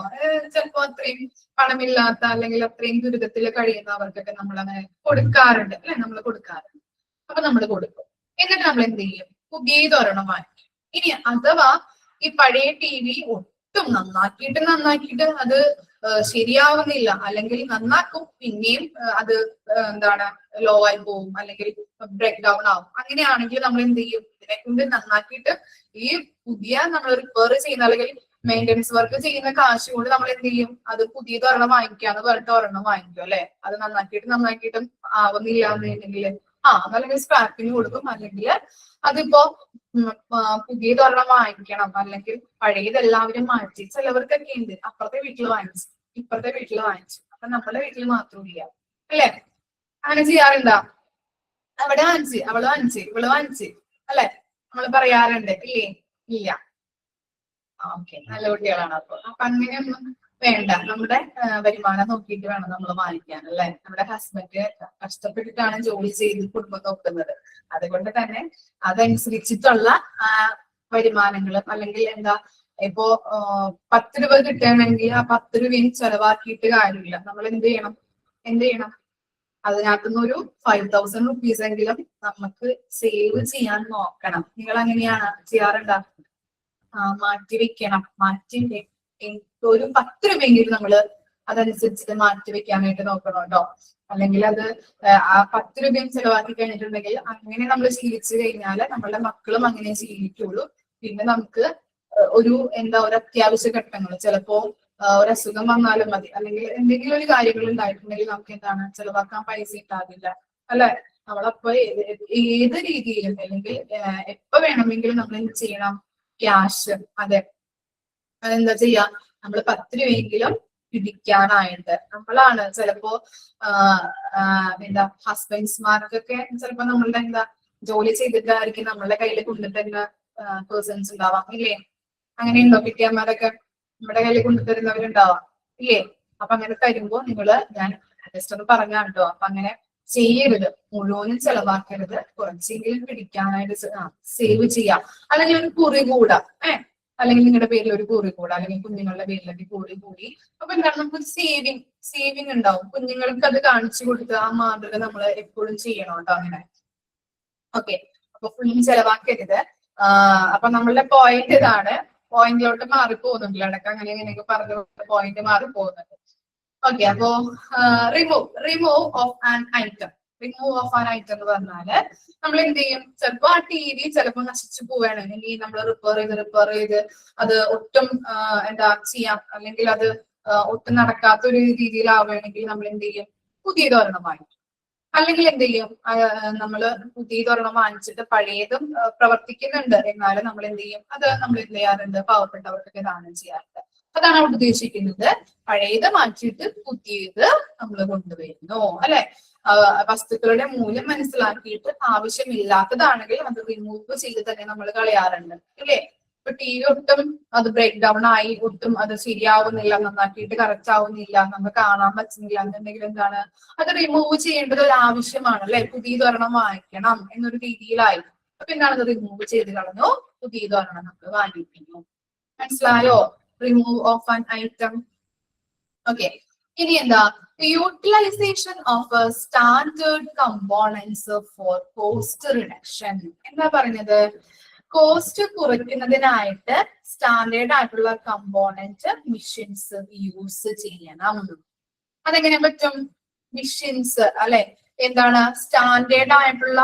ചിലപ്പോ അത്രയും പണമില്ലാത്ത അല്ലെങ്കിൽ അത്രയും ദുരിതത്തിൽ കഴിയുന്നവർക്കൊക്കെ നമ്മൾ അങ്ങനെ കൊടുക്കാറുണ്ട് അല്ലെ. നമ്മൾ കൊടുക്കാറുണ്ട്. അപ്പൊ നമ്മൾ കൊടുക്കും. എന്നിട്ട് നമ്മൾ എന്ത് ചെയ്യും, പുതിയതൊരെണ്ണം വാങ്ങിക്കും. ഇനി അഥവാ ഈ പഴയ ടി വി ഒട്ടും നന്നാക്കിയിട്ട് അത് ശരിയാവുന്നില്ല, അല്ലെങ്കിൽ നന്നാക്കും പിന്നെയും അത് എന്താണ് ലോ ആയി പോവും, അല്ലെങ്കിൽ ബ്രേക്ക് ഡൗൺ ആവും. അങ്ങനെയാണെങ്കിൽ നമ്മൾ എന്ത് ചെയ്യും, ഇതിനെ കൊണ്ട് നന്നാക്കിയിട്ട് ഈ പുതിയ നമ്മൾ റിപ്പയർ ചെയ്യുന്ന അല്ലെങ്കിൽ മെയിൻ്റെനൻസ് വർക്ക് ചെയ്യുന്ന കാശ് കൊണ്ട് നമ്മൾ എന്ത് ചെയ്യും, അത് പുതിയത് ഒരെണ്ണം വാങ്ങിക്കാന്ന് പറഞ്ഞിട്ട് ഒരെണ്ണം വാങ്ങിക്കും അല്ലെ. അത് നന്നാക്കിയിട്ടും ആവുന്നില്ല എന്നുണ്ടെങ്കിൽ അതല്ലെങ്കിൽ സ്ക്രാപ്പിന് കൊടുക്കും. അല്ലെങ്കിൽ അതിപ്പോ പുതിയതൊരെണ്ണം വാങ്ങിക്കണം, അല്ലെങ്കിൽ പഴയത് എല്ലാവരും മാറ്റി. ചിലവർക്കൊക്കെ ഉണ്ട് അപ്പുറത്തെ വീട്ടിൽ വാങ്ങിച്ചു, ഇപ്പുറത്തെ വീട്ടിൽ വാങ്ങിച്ചു, അപ്പൊ നമ്മുടെ വീട്ടിൽ മാത്രം ഇല്ല അല്ലെ. അങ്ങനെ ചെയ്യാറുണ്ടോ? അവിടെ വാങ്ങിച്ച്, അവള് വാങ്ങിച്ച്, ഇവള് വാങ്ങിച്ച് അല്ലെ, നമ്മൾ പറയാറുണ്ട് ഇല്ലേ? ഇല്ല. ഓക്കെ, നല്ല കുട്ടികളാണ്. അപ്പൊ അങ്ങനെയൊന്നും വേണ്ട. നമ്മുടെ വരുമാനം നോക്കിയിട്ട് വേണം നമ്മൾ വാങ്ങിക്കാൻ അല്ലെ. നമ്മുടെ ഹസ്ബൻഡ് കഷ്ടപ്പെട്ടിട്ടാണ് ജോലി ചെയ്ത് കുടുംബം നോക്കുന്നത്. അതുകൊണ്ട് തന്നെ അതനുസരിച്ചിട്ടുള്ള വരുമാനങ്ങളും, അല്ലെങ്കിൽ എന്താ ഇപ്പോ 10 രൂപ കിട്ടണമെങ്കിൽ ആ 10 രൂപയും ചെലവാക്കിയിട്ട് കാര്യമില്ല. നമ്മൾ എന്ത് ചെയ്യണം, അതിനകത്തുനിന്ന് ഒരു 5000 റുപ്പീസ് എങ്കിലും നമുക്ക് സേവ് ചെയ്യാൻ നോക്കണം. നിങ്ങൾ അങ്ങനെയാണ് ചെയ്യാറുണ്ടോ? മാറ്റി വെക്കണം. ഒരു 10 രൂപയെങ്കിലും നമ്മൾ അതനുസരിച്ചിട്ട് മാറ്റി വെക്കാനായിട്ട് നോക്കണം കേട്ടോ. അല്ലെങ്കിൽ അത് ആ 10 രൂപയും ചെലവാക്കി കഴിഞ്ഞിട്ടുണ്ടെങ്കിൽ അങ്ങനെ നമ്മൾ ശീലിച്ചു കഴിഞ്ഞാൽ നമ്മളുടെ മക്കളും അങ്ങനെ ശീലിക്കുള്ളൂ. പിന്നെ നമുക്ക് ഒരു അത്യാവശ്യ ഘട്ടങ്ങൾ, ചിലപ്പോ ഒരു അസുഖം വന്നാലും മതി, അല്ലെങ്കിൽ എന്തെങ്കിലും ഒരു കാര്യങ്ങൾ ഉണ്ടായിട്ടുണ്ടെങ്കിൽ നമുക്ക് ചെലവാക്കാൻ പൈസ ഉണ്ടാകില്ല അല്ലെ. നമ്മളപ്പോ ഏത് രീതിയിലും അല്ലെങ്കിൽ എപ്പോ വേണമെങ്കിലും നമ്മൾ എന്ത് ചെയ്യണം, ക്യാഷ് അതെന്താ ചെയ്യാ, നമ്മൾ 10 രൂപയെങ്കിലും പിടിക്കാനായിട്ട് നമ്മളാണ് ചിലപ്പോ ഹസ്ബൻഡ്സ്മാർക്കൊക്കെ ചിലപ്പോ നമ്മളുടെ ജോലി ചെയ്തിട്ടായിരിക്കും നമ്മളുടെ കയ്യിൽ കൊണ്ടുതരുന്ന പേഴ്സൺസ് ഉണ്ടാവാം ഇല്ലേ. അങ്ങനെയുണ്ടോ? കിട്ടിയന്മാരൊക്കെ നമ്മുടെ കയ്യിൽ കൊണ്ടുതരുന്നവരുണ്ടാവാം ഇല്ലേ. അപ്പൊ അങ്ങനെ തരുമ്പോ ഞാൻ ജസ്റ്റ് ഒന്ന് പറഞ്ഞാണ് കേട്ടോ. അപ്പൊ അങ്ങനെ ചെയ്യരുത്, മുഴുവനും ചെലവാക്കരുത്, കുറച്ചെങ്കിലും പിടിക്കാനായിട്ട് സേവ് ചെയ്യാം. അല്ലെങ്കിൽ ഒരു കുറി കൂടാം, അല്ലെങ്കിൽ നിങ്ങളുടെ പേരിൽ ഒരു കുറി കൂടാ, അല്ലെങ്കിൽ കുഞ്ഞുങ്ങളുടെ പേരിലൊക്കെ കുറി കൂടി. അപ്പൊ എന്താണ്, നമുക്ക് സേവിങ് ഉണ്ടാവും. കുഞ്ഞുങ്ങൾക്ക് അത് കാണിച്ചു കൊടുത്ത് ആ മാതൃക നമ്മൾ എപ്പോഴും ചെയ്യണം കേട്ടോ. അങ്ങനെ ഓക്കെ. അപ്പൊ ഫുള്ളും ചെലവാക്കരുത്. അപ്പൊ നമ്മളുടെ പോയിന്റ് ഇതാണ്. പോയിന്റിലോട്ട് മാറിപ്പോകുന്നുണ്ടല്ലോ ഇടയ്ക്ക്, അങ്ങനെയൊക്കെ പറഞ്ഞു പോയിന്റ് മാറിപ്പോകുന്നുണ്ട്. ഓക്കെ. അപ്പോ റിമൂവ് ഓഫ് ആൻ ഐറ്റം എന്ന് പറഞ്ഞാല് നമ്മൾ എന്ത് ചെയ്യും, ചിലപ്പോ ആ ടി വി ചിലപ്പോ നശിച്ചു പോവുകയാണെങ്കിൽ നമ്മൾ റിപ്പയർ ചെയ്ത് അത് ഒട്ടും ചെയ്യാം, അല്ലെങ്കിൽ അത് ഒട്ടും നടക്കാത്ത ഒരു രീതിയിലാവുകയാണെങ്കിൽ നമ്മൾ എന്ത് ചെയ്യും, പുതിയതൊരെണ്ണം വാങ്ങിക്കും. അല്ലെങ്കിൽ എന്ത് ചെയ്യും, നമ്മൾ പുതിയതൊരെണ്ണം വാങ്ങിച്ചിട്ട് പഴയതും പ്രവർത്തിക്കുന്നുണ്ട് എന്നാലും നമ്മൾ എന്ത് ചെയ്യും, അത് നമ്മൾ എന്ത് ചെയ്യാറുണ്ട്, പാവപ്പെട്ടവർക്കൊക്കെ ദാനം ചെയ്യാറുണ്ട്. അതാണ് അവിടെ ഉദ്ദേശിക്കുന്നത്. പഴയത് മാറ്റിയിട്ട് പുതിയത് നമ്മൾ കൊണ്ടുവരുന്നു അല്ലെ. വസ്തുക്കളുടെ മൂല്യം മനസ്സിലാക്കിയിട്ട് ആവശ്യമില്ലാത്തതാണെങ്കിൽ അത് റിമൂവ് ചെയ്ത് തന്നെ നമ്മൾ കളയാറുണ്ട് ഇല്ലേ. ഇപ്പൊ ടി വി ഒട്ടും അത് ബ്രേക്ക് ഡൗൺ ആയി, ഒട്ടും അത് ശരിയാവുന്നില്ല, നന്നാക്കിയിട്ട് കറക്റ്റ് ആവുന്നില്ല, നമുക്ക് കാണാൻ പറ്റുന്നില്ല എന്നുണ്ടെങ്കിൽ അത് റിമൂവ് ചെയ്യേണ്ടത് ഒരു ആവശ്യമാണ് അല്ലെ. പുതിയതൊരെണ്ണം വാങ്ങിക്കണം എന്നൊരു രീതിയിലായി. അപ്പൊ അത് റിമൂവ് ചെയ്ത് കളഞ്ഞു. പുതിയതൊരെണ്ണം നമ്മൾ വാങ്ങിക്കുന്നു. മനസ്സിലായോ? Remove of an item. Okay, ഇനി എന്താ? Utilisation of standard components for cost reduction. എന്താ പറഞ്ഞത്? കോസ്റ്റ് കുറയ്ക്കുന്നതിനായിട്ട് സ്റ്റാൻഡേർഡ് ആയിട്ടുള്ള കമ്പോണന്റ് മെഷീൻസ് യൂസ് ചെയ്യണം. അതെങ്ങനെ പറ്റും? മെഷീൻസ് അല്ലെ, എന്താണ് സ്റ്റാൻഡേർഡ് ആയിട്ടുള്ള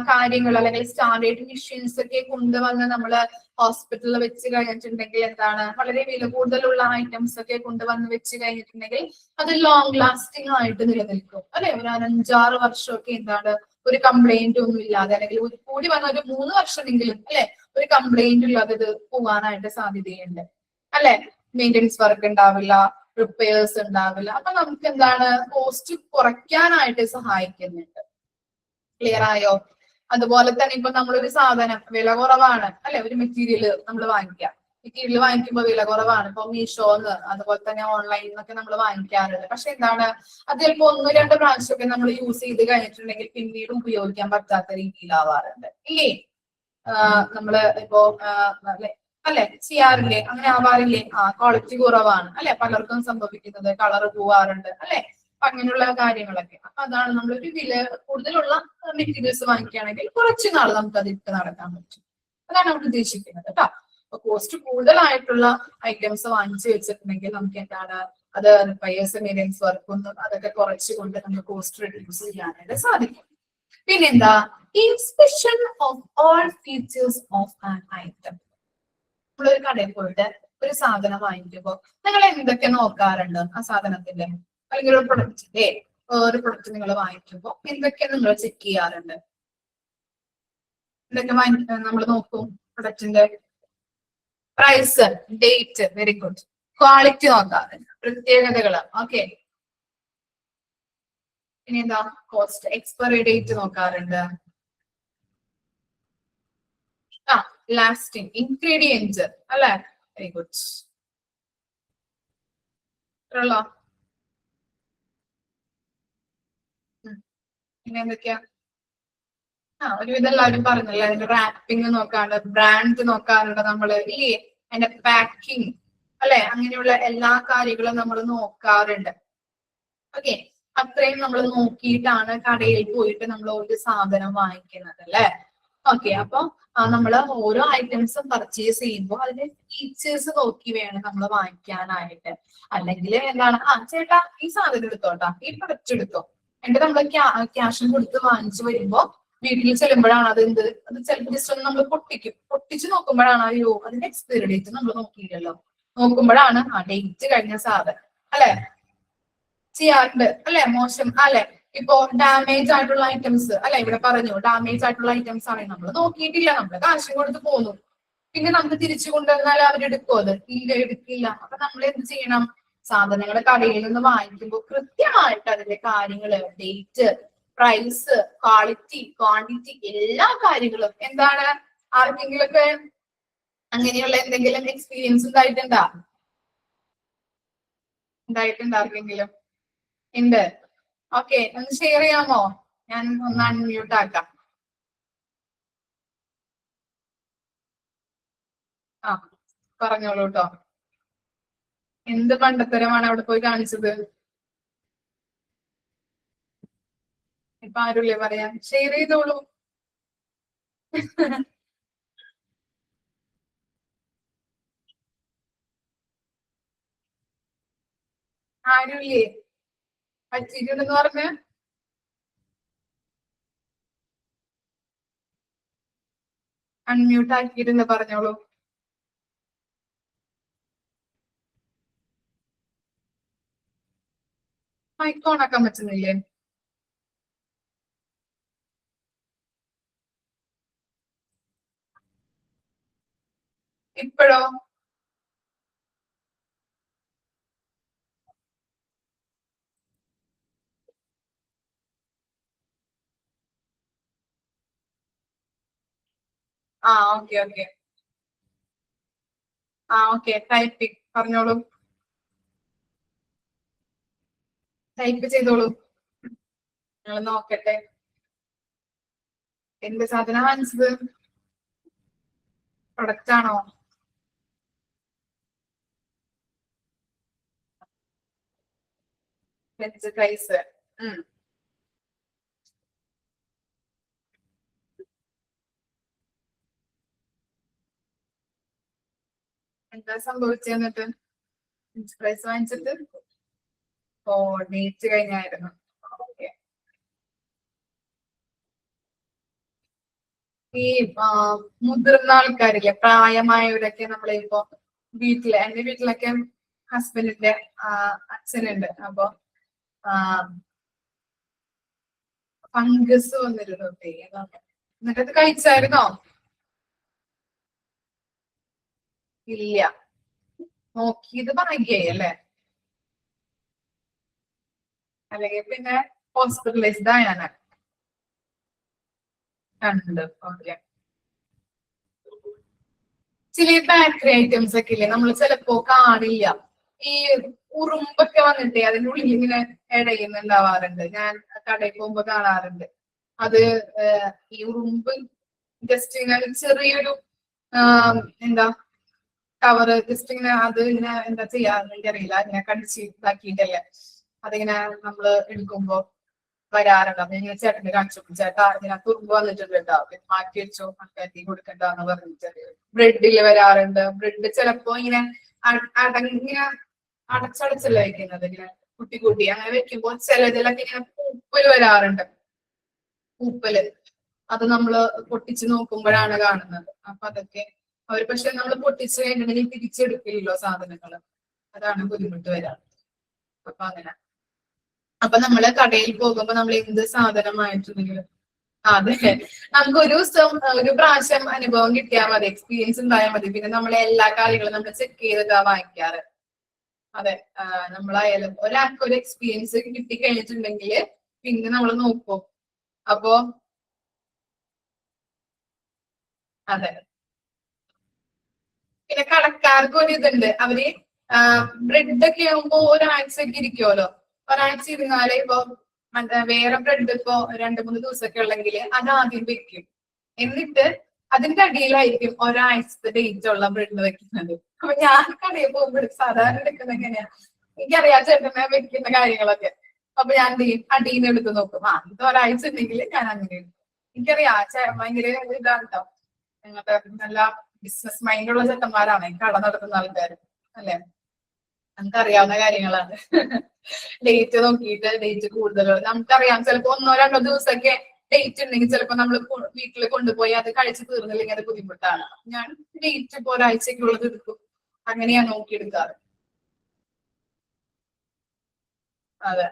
കാര്യങ്ങൾ അല്ലെങ്കിൽ സ്റ്റാൻഡേർഡ് മെഷീൻസ് ഒക്കെ കൊണ്ടുവന്ന് നമ്മള് ഹോസ്പിറ്റലിൽ വെച്ച് കഴിഞ്ഞിട്ടുണ്ടെങ്കിൽ എന്താണ്, വളരെ വില കൂടുതലുള്ള ഐറ്റംസ് ഒക്കെ കൊണ്ടുവന്ന് വെച്ച് കഴിഞ്ഞിട്ടുണ്ടെങ്കിൽ അത് ലോങ് ലാസ്റ്റിംഗ് ആയിട്ട് നിലനിൽക്കും അല്ലെ. ഒരു 5-6 വർഷമൊക്കെ എന്താണ് ഒരു കംപ്ലൈന്റ് ഒന്നും ഇല്ലാതെ, അല്ലെങ്കിൽ കൂടി വന്ന ഒരു 3 വർഷമെങ്കിലും അല്ലെ ഒരു കംപ്ലൈന്റ് ഇല്ലാതെ ഇത് പോകാനായിട്ട് സാധ്യതയുണ്ട് അല്ലെ. മെയിൻ്റെനൻസ് വർക്ക് ഉണ്ടാവില്ല, റിപ്പയേഴ്സ് ഉണ്ടാവില്ല. അപ്പൊ നമുക്ക് എന്താണ് കോസ്റ്റ് കുറയ്ക്കാനായിട്ട് സഹായിക്കുന്നുണ്ട്. ക്ലിയർ ആയോ? അതുപോലെ തന്നെ ഇപ്പൊ നമ്മളൊരു സാധനം വില കുറവാണ് അല്ലെ, ഒരു മെറ്റീരിയൽ നമ്മൾ വാങ്ങിക്കാം. മെറ്റീരിയൽ വാങ്ങിക്കുമ്പോൾ വില കുറവാണ്, ഇപ്പൊ മീഷോന്ന് അതുപോലെ തന്നെ ഓൺലൈനിൽ നിന്നൊക്കെ നമ്മൾ വാങ്ങിക്കാറുണ്ട്. പക്ഷെ എന്താണ്, അത് ചിലപ്പോ 1-2 പ്രാവശ്യമൊക്കെ നമ്മൾ യൂസ് ചെയ്ത് കഴിഞ്ഞിട്ടുണ്ടെങ്കിൽ പിന്നീട് ഉപയോഗിക്കാൻ പറ്റാത്ത രീതിയിലാവാറുണ്ട് ഇല്ലേ? നമ്മള് ഇപ്പോ അല്ലെ ചെയ്യാറില്ലേ? അങ്ങനെ ആവാറില്ലേ? ക്വാളിറ്റി കുറവാണ് അല്ലെ, പലർക്കും സംഭവിക്കുന്നത്. കളർ പോവാറുണ്ട് അല്ലെ, അങ്ങനെയുള്ള കാര്യങ്ങളൊക്കെ. അപ്പൊ അതാണ് നമ്മളൊരു വില കൂടുതലുള്ള മെറ്റീരിയൽസ് വാങ്ങിക്കുകയാണെങ്കിൽ കുറച്ചു നാൾ നമുക്ക് അത് ഇട്ട് നടക്കാൻ പറ്റും. അതാണ് നമ്മൾ ഉദ്ദേശിക്കുന്നത് കേട്ടോ. അപ്പൊ കോസ്റ്റ് കൂടുതലായിട്ടുള്ള ഐറ്റംസ് വാങ്ങിച്ചു വെച്ചിട്ടുണ്ടെങ്കിൽ നമുക്ക് എന്താണ്, അത് റിപ്പയേഴ്സ്, മെയിൻ്റെനൻസ് വർക്കൊന്നും അതൊക്കെ കുറച്ചുകൊണ്ട് നമുക്ക് കോസ്റ്റ് റിഡ്യൂസ് ചെയ്യാനായിട്ട് സാധിക്കും. പിന്നെന്താ? Inspection of all features of an item. നമ്മളൊരു കടയിൽ പോയിട്ട് ഒരു സാധനം വാങ്ങിക്കുമ്പോൾ നിങ്ങൾ എന്തൊക്കെ നോക്കാറുണ്ട് ആ സാധനത്തിന്റെ, അല്ലെങ്കിൽ ഒരു പ്രൊഡക്റ്റിന്റെ ഒരു പ്രൊഡക്റ്റ് നിങ്ങൾ വാങ്ങിക്കുമ്പോൾ എന്തൊക്കെ നിങ്ങൾ ചെക്ക് ചെയ്യാറുണ്ട്? എന്തൊക്കെ നമ്മൾ നോക്കും? പ്രൊഡക്റ്റിന്റെ price, date, very good. Quality നോക്കാറുണ്ട്, പ്രത്യേകതകൾ. ഓക്കെ, ഇനി എന്താ? കോസ്റ്റ്, എക്സ്പയറി ഡേറ്റ് നോക്കാറുണ്ട്. ലാസ്റ്റിംഗ്, ഇൻഗ്രീഡിയൻസ് അല്ലെ, വെരി ഗുഡ്. ഉള്ളോ? പിന്നെ എന്തൊക്കെയാ? ഒരുവിധം എല്ലാവരും പറഞ്ഞല്ലേ, അതിന്റെ റാപ്പിംഗ് നോക്കാറുണ്ട്, ബ്രാൻഡ് നോക്കാറുണ്ട് നമ്മള് ഇല്ലേ, അതിന്റെ പാക്കിംഗ് അല്ലെ, അങ്ങനെയുള്ള എല്ലാ കാര്യങ്ങളും നമ്മൾ നോക്കാറുണ്ട്. ഓക്കെ, അത്രയും നമ്മൾ നോക്കിയിട്ടാണ് കടയിൽ പോയിട്ട് നമ്മൾ ഒരു സാധനം വാങ്ങിക്കുന്നത് അല്ലെ. ഓക്കെ, അപ്പൊ നമ്മൾ ഓരോ ഐറ്റംസും പർച്ചേസ് ചെയ്യുമ്പോൾ അതിന്റെ ഫീച്ചേഴ്സ് നോക്കി വേണം നമ്മൾ വാങ്ങിക്കാനായിട്ട്. അല്ലെങ്കിൽ എന്താണ്, ചേട്ടാ ഈ സാധനം എടുത്തോട്ടാ, ഈ പ്രൊഡക്റ്റ് എടുത്തോ, എന്നിട്ട് നമ്മൾ ക്യാഷും കൊടുത്ത് വാങ്ങിച്ചു വരുമ്പോ വീട്ടിൽ ചെല്ലുമ്പോഴാണ് അത് ചിലപ്പോൾ ജസ്റ്റ് ഒന്ന് നമ്മൾ പൊട്ടിച്ച് നോക്കുമ്പോഴാണ് അയ്യോ അതിന്റെ എക്സ്പയറി ഡേറ്റ് നമ്മൾ നോക്കിയില്ലല്ലോ, നോക്കുമ്പോഴാണ് ഡേറ്റ് കഴിഞ്ഞ സാധനം അല്ലെ. ചെയ്യാറുണ്ട് അല്ലെ, മോശം അല്ലെ. ഇപ്പോ ഡാമേജ് ആയിട്ടുള്ള ഐറ്റംസ് അല്ലെ, ഇവിടെ പറഞ്ഞു ഡാമേജ് ആയിട്ടുള്ള ഐറ്റംസ് ആണെങ്കിൽ നമ്മൾ നോക്കിയിട്ടില്ല, നമ്മൾ കാശും കൊടുത്ത് പോന്നു, പിന്നെ നമുക്ക് തിരിച്ചു കൊണ്ടുവന്നാൽ അവരെടുക്കുമോ? അത് ഇല്ല, എടുക്കില്ല. അപ്പൊ നമ്മൾ എന്ത് ചെയ്യണം? സാധനങ്ങൾ കടയിൽ നിന്ന് വാങ്ങിക്കുമ്പോൾ കൃത്യമായിട്ട് അതിന്റെ കാര്യങ്ങള്, ഡേറ്റ്, പ്രൈസ്, ക്വാളിറ്റി, ക്വാണ്ടിറ്റി, എല്ലാ കാര്യങ്ങളും എന്താണ്, ആർക്കെങ്കിലൊക്കെ അങ്ങനെയുള്ള എന്തെങ്കിലും എക്സ്പീരിയൻസ് ഉണ്ടായിട്ടുണ്ടോ ആർക്കെങ്കിലും? ഉണ്ട്. ഓക്കെ, ഒന്ന് ഷെയർ ചെയ്യാമോ? ഞാൻ ഒന്ന് അൺമ്യൂട്ട് ആക്കാം. പറഞ്ഞോളൂ കേട്ടോ. എന്ത് പണ്ടത്തരമാണ് അവിടെ പോയി കാണിച്ചത്? ഇപ്പൊ ആരുല്ലേ പറയാൻ? ഷെയർ ചെയ്തോളൂ. ആരുല്ലേ? പറ്റിയിട്ടുണ്ടെന്ന് പറഞ്ഞ് അൺമ്യൂട്ട് ആക്കിയിട്ടുണ്ട്, പറഞ്ഞോളൂ. മൈക്ക് ഓൺ ആക്കാൻ പറ്റുന്നില്ലേ? ഇപ്പോഴോ? Okay okay. ഓക്കെ, ടൈപ്പിംഗ് പറഞ്ഞോളൂ, ടൈപ്പ് ചെയ്തോളൂ. നിങ്ങൾ നോക്കട്ടെ എന്ത് സാധനം വാങ്ങിച്ചത്. പ്രൊഡക്റ്റ് ആണോ? Veg rice. എന്താ സംഭവിച്ചത് എന്നിട്ട്? വെജ് റൈസ് വാങ്ങിച്ചിട്ട് ഓ ഡേറ്റ് കഴിഞ്ഞായിരുന്നു. ഓക്കെ. ഈ മുതിർന്ന ആൾക്കാരില്ലേ, പ്രായമായവരൊക്കെ നമ്മളിപ്പോ വീട്ടില്, എന്റെ വീട്ടിലൊക്കെ ഹസ്ബൻഡിന്റെ അച്ഛനുണ്ട്. അപ്പൊ ഫംഗസ് വന്നിരുന്നു. എന്നിട്ടത് കഴിച്ചായിരുന്നോ? ഇല്ല. നോക്കിയത് ഭാഗ്യായി അല്ലെങ്കിൽ പിന്നെ ഹോസ്പിറ്റലൈസ്ഡ് ആയാണ്. കണ്ട്. ഓക്കെ. ചില ബേക്കറി ഐറ്റംസ് ഒക്കെ ഇല്ലേ, നമ്മൾ ചിലപ്പോ കാണില്ല. ഈ ഉറുമ്പൊക്കെ വന്നിട്ടേ അതിന്റെ ഉള്ളിൽ ഇങ്ങനെ ഇടയുന്നുണ്ടാവാറുണ്ട്. ഞാൻ കടയിൽ പോകുമ്പോ കാണാറുണ്ട്. അത് ഈ ഉറുമ്പ് ജസ്റ്റ് ഇങ്ങനെ ചെറിയൊരു എന്താ കവറ് ജസ്റ്റ് ഇങ്ങനെ അത് ഇങ്ങനെ എന്താ ചെയ്യാന്ന് എനിക്കറിയില്ല. ഇങ്ങനെ കടിച്ച് ഇതാക്കിയിട്ടല്ലേ അതിങ്ങനെ നമ്മള് എടുക്കുമ്പോ വരാറുണ്ട്. അപ്പൊ ഇങ്ങനെ ചേട്ടന് കാണിച്ചു, ചേട്ടാ ഇതിനകത്ത് ഉറുമ്പ് വന്നിട്ടുണ്ട് കേട്ടോ, മാറ്റി വെച്ചോ, ആൾക്കാർക്ക് കൊടുക്കണ്ടെന്ന് പറഞ്ഞിട്ട്. ബ്രെഡില് വരാറുണ്ട്. ബ്രെഡ് ചിലപ്പോ ഇങ്ങനെ ഇങ്ങനെ അടച്ചടച്ചല്ല വെക്കുന്നത്, ഇങ്ങനെ കുട്ടി കുട്ടി അങ്ങനെ വെക്കുമ്പോ ചിലതിലൊക്കെ ഇങ്ങനെ പൂപ്പല് വരാറുണ്ട്. പൂപ്പല് അത് നമ്മള് പൊട്ടിച്ച് നോക്കുമ്പോഴാണ് കാണുന്നത്. അപ്പൊ അതൊക്കെ അവര് പക്ഷെ നമ്മൾ പൊട്ടിച്ച് കഴിഞ്ഞിട്ടുണ്ടെങ്കിൽ തിരിച്ചെടുക്കില്ലല്ലോ സാധനങ്ങള്. അതാണ് ബുദ്ധിമുട്ട് വരാറ്. അപ്പൊ അങ്ങനെ. അപ്പൊ നമ്മള് കടയിൽ പോകുമ്പോ നമ്മൾ എന്ത് സാധനമായിട്ടുണ്ടെങ്കിലും അതെ, നമുക്ക് ഒരു ദിവസം ഒരു പ്രാവശ്യം അനുഭവം കിട്ടിയാൽ മതി, എക്സ്പീരിയൻസ് ഉണ്ടായാൽ മതി. പിന്നെ നമ്മളെ എല്ലാ കാര്യങ്ങളും നമ്മൾ ചെക്ക് ചെയ്തിട്ടാ വാങ്ങിക്കാറ്. അതെ, നമ്മളായാലും ഒരാൾക്ക് ഒരു എക്സ്പീരിയൻസ് കിട്ടി കഴിഞ്ഞിട്ടുണ്ടെങ്കിൽ പിന്നെ നമ്മൾ നോക്കും. അപ്പോ അതെ, പിന്നെ കടക്കാർക്ക് ഒരു ഇതുണ്ട്. അവര് ബ്രെഡ് ഒക്കെ ആകുമ്പോ ഒരാഴ്ചയൊക്കെ ഇരിക്കുമല്ലോ. ഒരാഴ്ച ഇരുന്നാലേ ഇപ്പൊ വേറെ ബ്രെഡ് ഇപ്പൊ 2-3 ദിവസമൊക്കെ ഉള്ളെങ്കിൽ അത് ആദ്യം വെക്കും. എന്നിട്ട് അതിന്റെ അടിയിലായിരിക്കും ഒരാഴ്ചത്തെ ഡേറ്റ് ഉള്ള ബ്രെഡ് വെക്കുന്നത്. അപ്പൊ ഞാൻ കടയിൽ പോകുമ്പോൾ സാധാരണ എടുക്കുന്നത് എങ്ങനെയാ, എനിക്കറിയാം ചേട്ടനെ വെക്കുന്ന കാര്യങ്ങളൊക്കെ. അപ്പൊ ഞാൻ എന്ത് ചെയ്യും, അടിയിൽ എടുത്ത് നോക്കും. ഇത് ഒരാഴ്ച ഉണ്ടെങ്കിൽ ഞാൻ അങ്ങനെ എടുക്കും. എനിക്കറിയാം ഭയങ്കര ഇതാണ് കേട്ടോ. ഞങ്ങളുടെ നല്ല ബിസിനസ് മൈൻഡുള്ള ചേട്ടന്മാരാണ് കട നടത്തുന്ന ആൾക്കാർ അല്ലെ. നമുക്കറിയാവുന്ന കാര്യങ്ങളാണ്. ഡേറ്റ് നോക്കിയിട്ട് ഡേറ്റ് കൂടുതലോ നമുക്കറിയാം. ചിലപ്പോ 1-2 ദിവസമൊക്കെ ഡേറ്റ് ഉണ്ടെങ്കിൽ ചിലപ്പോ നമ്മൾ വീട്ടിൽ കൊണ്ടുപോയി അത് കഴിച്ച് തീർന്നില്ലെങ്കിൽ അത് ബുദ്ധിമുട്ടാണ്. ഞാൻ ഡേറ്റ് ഇപ്പൊ ഒരാഴ്ചക്കുള്ളത് എടുക്കും. അങ്ങനെയാ നോക്കിയെടുക്കാറ്. അതെ.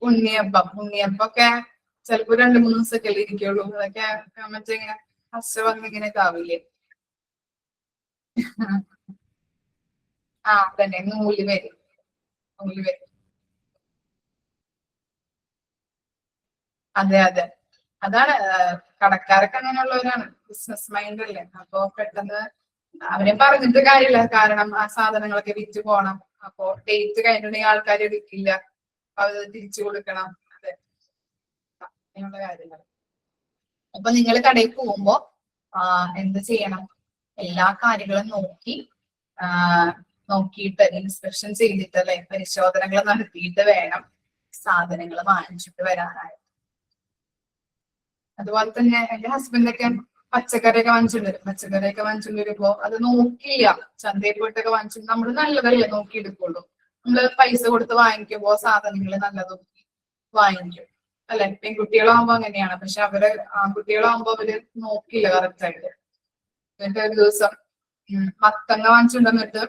ഉണ്ണിയപ്പൊക്കെ ചിലപ്പോ 2-3 ദിവസമൊക്കെ അല്ലേ ഇരിക്കുള്ളൂ. അതൊക്കെ മറ്റേ ഇങ്ങനെ ഹർഷ ഇങ്ങനെയൊക്കെ ആവില്ലേ. തന്നെ നൂല് വരും. നൂല് വരും. അതെ അതെ, അതാണ് കടക്കാരൊക്കെ അങ്ങനെയുള്ളവരാണ്. ബിസിനസ് മൈൻഡ് അല്ലേ. അപ്പൊ പെട്ടെന്ന് അവരെ പറഞ്ഞിട്ട് കാര്യമില്ല. കാരണം ആ സാധനങ്ങളൊക്കെ വിറ്റ് പോണം. അപ്പൊ ഡേറ്റ് കഴിഞ്ഞിട്ടുണ്ടെങ്കിൽ ആൾക്കാർ എടുക്കില്ല. അത് തിരിച്ചു കൊടുക്കണം. അതെ, അങ്ങനെയുള്ള കാര്യങ്ങൾ. അപ്പൊ നിങ്ങൾ കടയിൽ പോകുമ്പോ എന്ത് ചെയ്യണം, എല്ലാ കാര്യങ്ങളും നോക്കിയിട്ട് ഇൻസ്പെക്ഷൻ ചെയ്തിട്ട് അല്ലെ, പരിശോധനകൾ നടത്തിയിട്ട് വേണം സാധനങ്ങൾ വാങ്ങിച്ചിട്ട് വരാനായിട്ട്. അതുപോലെ തന്നെ എന്റെ ഹസ്ബൻഡൊക്കെ പച്ചക്കറിയൊക്കെ വാങ്ങിച്ചിട്ട് വരുമ്പോ അത് നോക്കില്ല. ചന്തയിൽ പോയിട്ടൊക്കെ വാങ്ങിച്ചു നമ്മൾ നല്ലതല്ലേ നോക്കിയെടുക്കുള്ളൂ. നമ്മള് പൈസ കൊടുത്ത് വാങ്ങിക്കുമ്പോ സാധനങ്ങൾ നല്ലതും വാങ്ങിക്കും അല്ലെ. പെൺകുട്ടികളാകുമ്പോ അങ്ങനെയാണ്. പക്ഷെ ആൺകുട്ടികളാകുമ്പോ അവര് നോക്കില്ല കറക്റ്റ് ആയിട്ട്. എന്നിട്ട് ഒരു ദിവസം മത്തങ്ങ വാങ്ങിച്ചുകൊണ്ടിട്ട്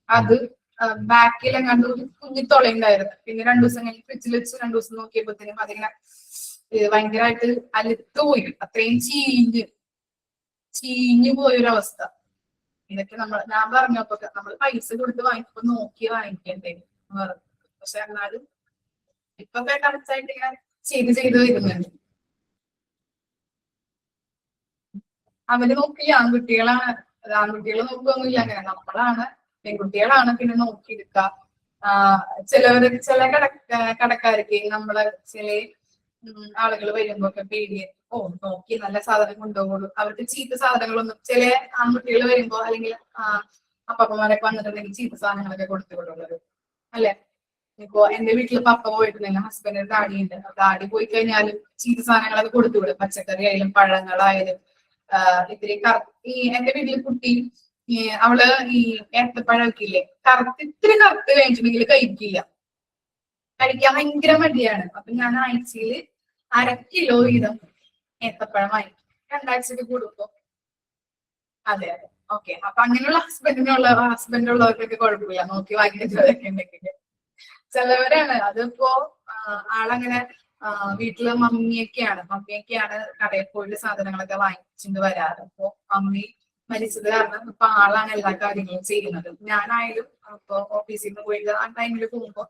അത് ബാക്കിലെങ്ങാണ്ട് കുഞ്ഞിത്തൊളയുണ്ടായിരുന്നു. പിന്നെ 2 ദിവസം കഴിഞ്ഞ് ഫ്രിഡ്ജിൽ വെച്ച് 2 ദിവസം നോക്കിയപ്പോഴത്തേനും അതിങ്ങനെ ഭയങ്കരമായിട്ട് അലുത്തുപോയി. അത്രയും ചീഞ്ഞു പോയൊരവസ്ഥ. ഇതൊക്കെ ഞാൻ പറഞ്ഞപ്പോ നമ്മൾ പൈസ കൊടുത്ത് വാങ്ങിക്കുമ്പോ നോക്കി വാങ്ങിക്കണ്ടേ പറഞ്ഞു. പക്ഷെ എന്നാലും ഇപ്പൊ കറക്റ്റായിട്ട് ഇങ്ങനെ ചെയ്ത് വരുന്നുണ്ട്. അവര് നോക്കില്ല. ആൺകുട്ടികൾ നോക്കുകയൊന്നുമില്ല അങ്ങനെ. നമ്മളാണ്, പെൺകുട്ടികളാണ് പിന്നെ നോക്കിയെടുക്ക. ചില കടക്കാർക്ക് നമ്മളെ ചില ആളുകൾ വരുമ്പോ ഒക്കെ പേടി ഓ നോക്കി നല്ല സാധനം കൊണ്ടുപോകുള്ളൂ. അവർക്ക് ചീത്ത സാധനങ്ങളൊന്നും ചില ആൺകുട്ടികൾ വരുമ്പോ അല്ലെങ്കിൽ അപ്പന്മാരൊക്കെ വന്നിട്ടുണ്ടെങ്കിൽ ചീത്ത സാധനങ്ങളൊക്കെ കൊടുത്തു വിടുള്ളത് അല്ലെ. ഇപ്പൊ എന്റെ വീട്ടില് പപ്പ പോയിട്ടുണ്ടെങ്കിൽ ഹസ്ബൻഡിന്റെ ഡാഡിയുണ്ട്. ഡാഡി പോയി കഴിഞ്ഞാലും ചീത്ത സാധനങ്ങളൊക്കെ കൊടുത്തു വിടും. പച്ചക്കറി ആയാലും പഴങ്ങളായാലും ഇത്തിരി ഈ എന്റെ വീട്ടില് കുട്ടി അവള് ഈ ഏത്തപ്പഴമൊക്കെ ഇല്ലേ ഇത്തിരി കറുത്ത് കഴിഞ്ഞിട്ടുണ്ടെങ്കിൽ കഴിക്കില്ല. കഴിക്കാൻ ഭയങ്കര മടിയാണ്. അപ്പൊ ഞാൻ ആഴ്ചയില് 1/2 കിലോ വീതം ഏത്തപ്പഴം വാങ്ങിക്കും. 2 ആഴ്ചക്ക് കൂടുമ്പോ. അതെ അതെ ഓക്കെ. അപ്പൊ അങ്ങനെയുള്ള ഹസ്ബൻഡുള്ളവർക്കൊക്കെ കുഴപ്പമില്ല, നോക്കി വാങ്ങിക്കുന്നതൊക്കെ ഉണ്ടെങ്കിൽ. ചിലവരാണ് അതിപ്പോ ആളങ്ങനെ വീട്ടില് മമ്മിയൊക്കെയാണ് കടയിൽ പോയിട്ട് സാധനങ്ങളൊക്കെ വാങ്ങിച്ചിട്ട് വരാറ്. അപ്പൊ മമ്മി മരിച്ചത് കാരണം ഇപ്പൊ ആളാണ് എല്ലാ കാര്യങ്ങളും ചെയ്യുന്നത്. ഞാനായാലും ഇപ്പൊ ഓഫീസിൽ നിന്ന് പോയിട്ട് ആ ടൈമിൽ പോകുമ്പോ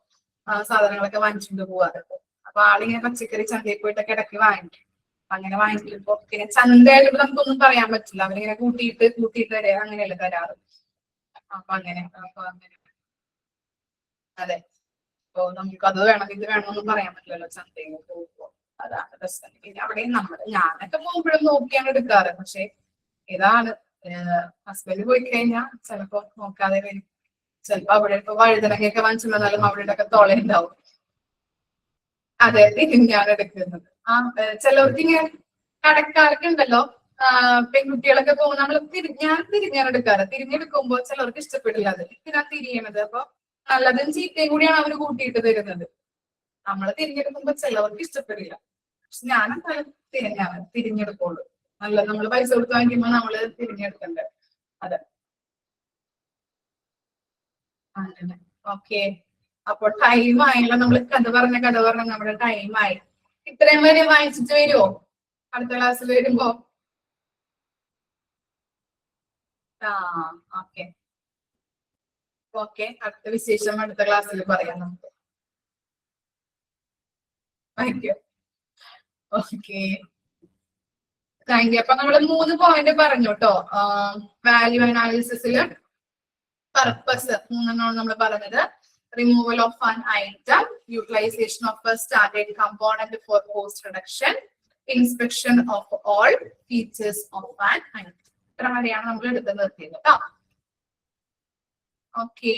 സാധനങ്ങളൊക്കെ വാങ്ങിച്ചിട്ട് പോവാറുണ്ട്. അപ്പൊ ആളിങ്ങനെ പച്ചക്കറി ചന്തയിൽ പോയിട്ടൊക്കെ ഇടയ്ക്ക് വാങ്ങിക്കും. അങ്ങനെ വാങ്ങിക്കുമ്പോ പിന്നെ ചന്തയായിട്ട് നമുക്കൊന്നും പറയാൻ പറ്റില്ല. അവരിങ്ങനെ കൂട്ടിയിട്ട് തരാ അങ്ങനെയല്ലേ തരാറ്. അപ്പൊ അങ്ങനെ അതെ. അപ്പൊ നമുക്ക് അത് വേണം ഇത് വേണമെന്നൊന്നും പറയാൻ പറ്റില്ലല്ലോ ചന്തയിൽ പോകുമ്പോ. അതാണ് പ്രശ്നം. പിന്നെ അവിടെ ഞാനൊക്കെ പോകുമ്പോഴും നോക്കിയാണ് എടുക്കാറ്. പക്ഷെ ഇതാണ് ഹസ്ബൻഡ് പോയി കഴിഞ്ഞാൽ ചിലപ്പോ നോക്കാതെ വരും. ചിലപ്പോ അവിടെ ഇപ്പൊ വഴുതനങ്ങയൊക്കെ വാങ്ങിച്ചിട്ടുണ്ടെന്നാലും അവിടെ ഒക്കെ തുളയുണ്ടാവും. അതെ തിരിഞ്ഞാണ് എടുക്കുന്നത്. ചിലവർക്ക് ഇങ്ങനെ കടക്കാർക്ക് ഉണ്ടല്ലോ പെൺകുട്ടികളൊക്കെ പോകുമ്പോൾ ഞാൻ തിരിഞ്ഞാണ് എടുക്കാറ്. തിരിഞ്ഞെടുക്കുമ്പോ ചിലവർക്ക് ഇഷ്ടപ്പെടില്ല അത് ഇതിനാ തിരിയണത്. അപ്പൊ നല്ലതും ചീത്തയും കൂടിയാണ് അവര് കൂട്ടിയിട്ട് തരുന്നത്. നമ്മള് തിരിഞ്ഞെടുക്കുമ്പോ ചിലവർക്ക് ഇഷ്ടപ്പെടില്ല. പക്ഷെ ഞാനെന്തായാലും തിരിഞ്ഞെടുക്കുള്ളൂ. നല്ലത് നമ്മള് പൈസ കൊടുത്ത് വാങ്ങിക്കുമ്പോ നമ്മള് തിരിഞ്ഞെടുക്കണ്ടേ. അതെ അങ്ങനെ ഓക്കെ. അപ്പൊ ടൈം ആയല്ലോ. നമ്മള് കഥ പറഞ്ഞ നമ്മുടെ ടൈം ആയി. ഇത്രയും വരെ വായിച്ചിട്ട് വരുമോ അടുത്ത ക്ലാസ്സിൽ വരുമ്പോ? Okay okay. അടുത്ത വിശേഷം അടുത്ത ക്ലാസ്സിൽ പറയാം നമുക്ക്. Thank you. Okay thank you. അപ്പൊ നമ്മള് 3 പോയിന്റ് പറഞ്ഞു കേട്ടോ. വാല്യൂ അനാലിസിസില് പർപ്പസ് 3 നമ്മൾ പറഞ്ഞത്. Removal of an item, utilisation of a standard component for cost reduction, inspection of all features of an item. ഇത്ര വരെയാണ് നമ്മൾ എടുത്ത് നിർത്തിയത് കേട്ടോ. ഓക്കെ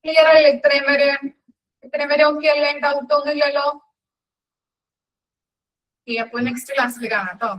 ക്ലിയർ അല്ലേ? ഇത്രയും വരെ ഓക്കെ അല്ലേ? ഡൗട്ട് ഒന്നും ഇല്ലല്ലോ? അപ്പൊ നെക്സ്റ്റ് ക്ലാസ്സിൽ കാണാം കേട്ടോ.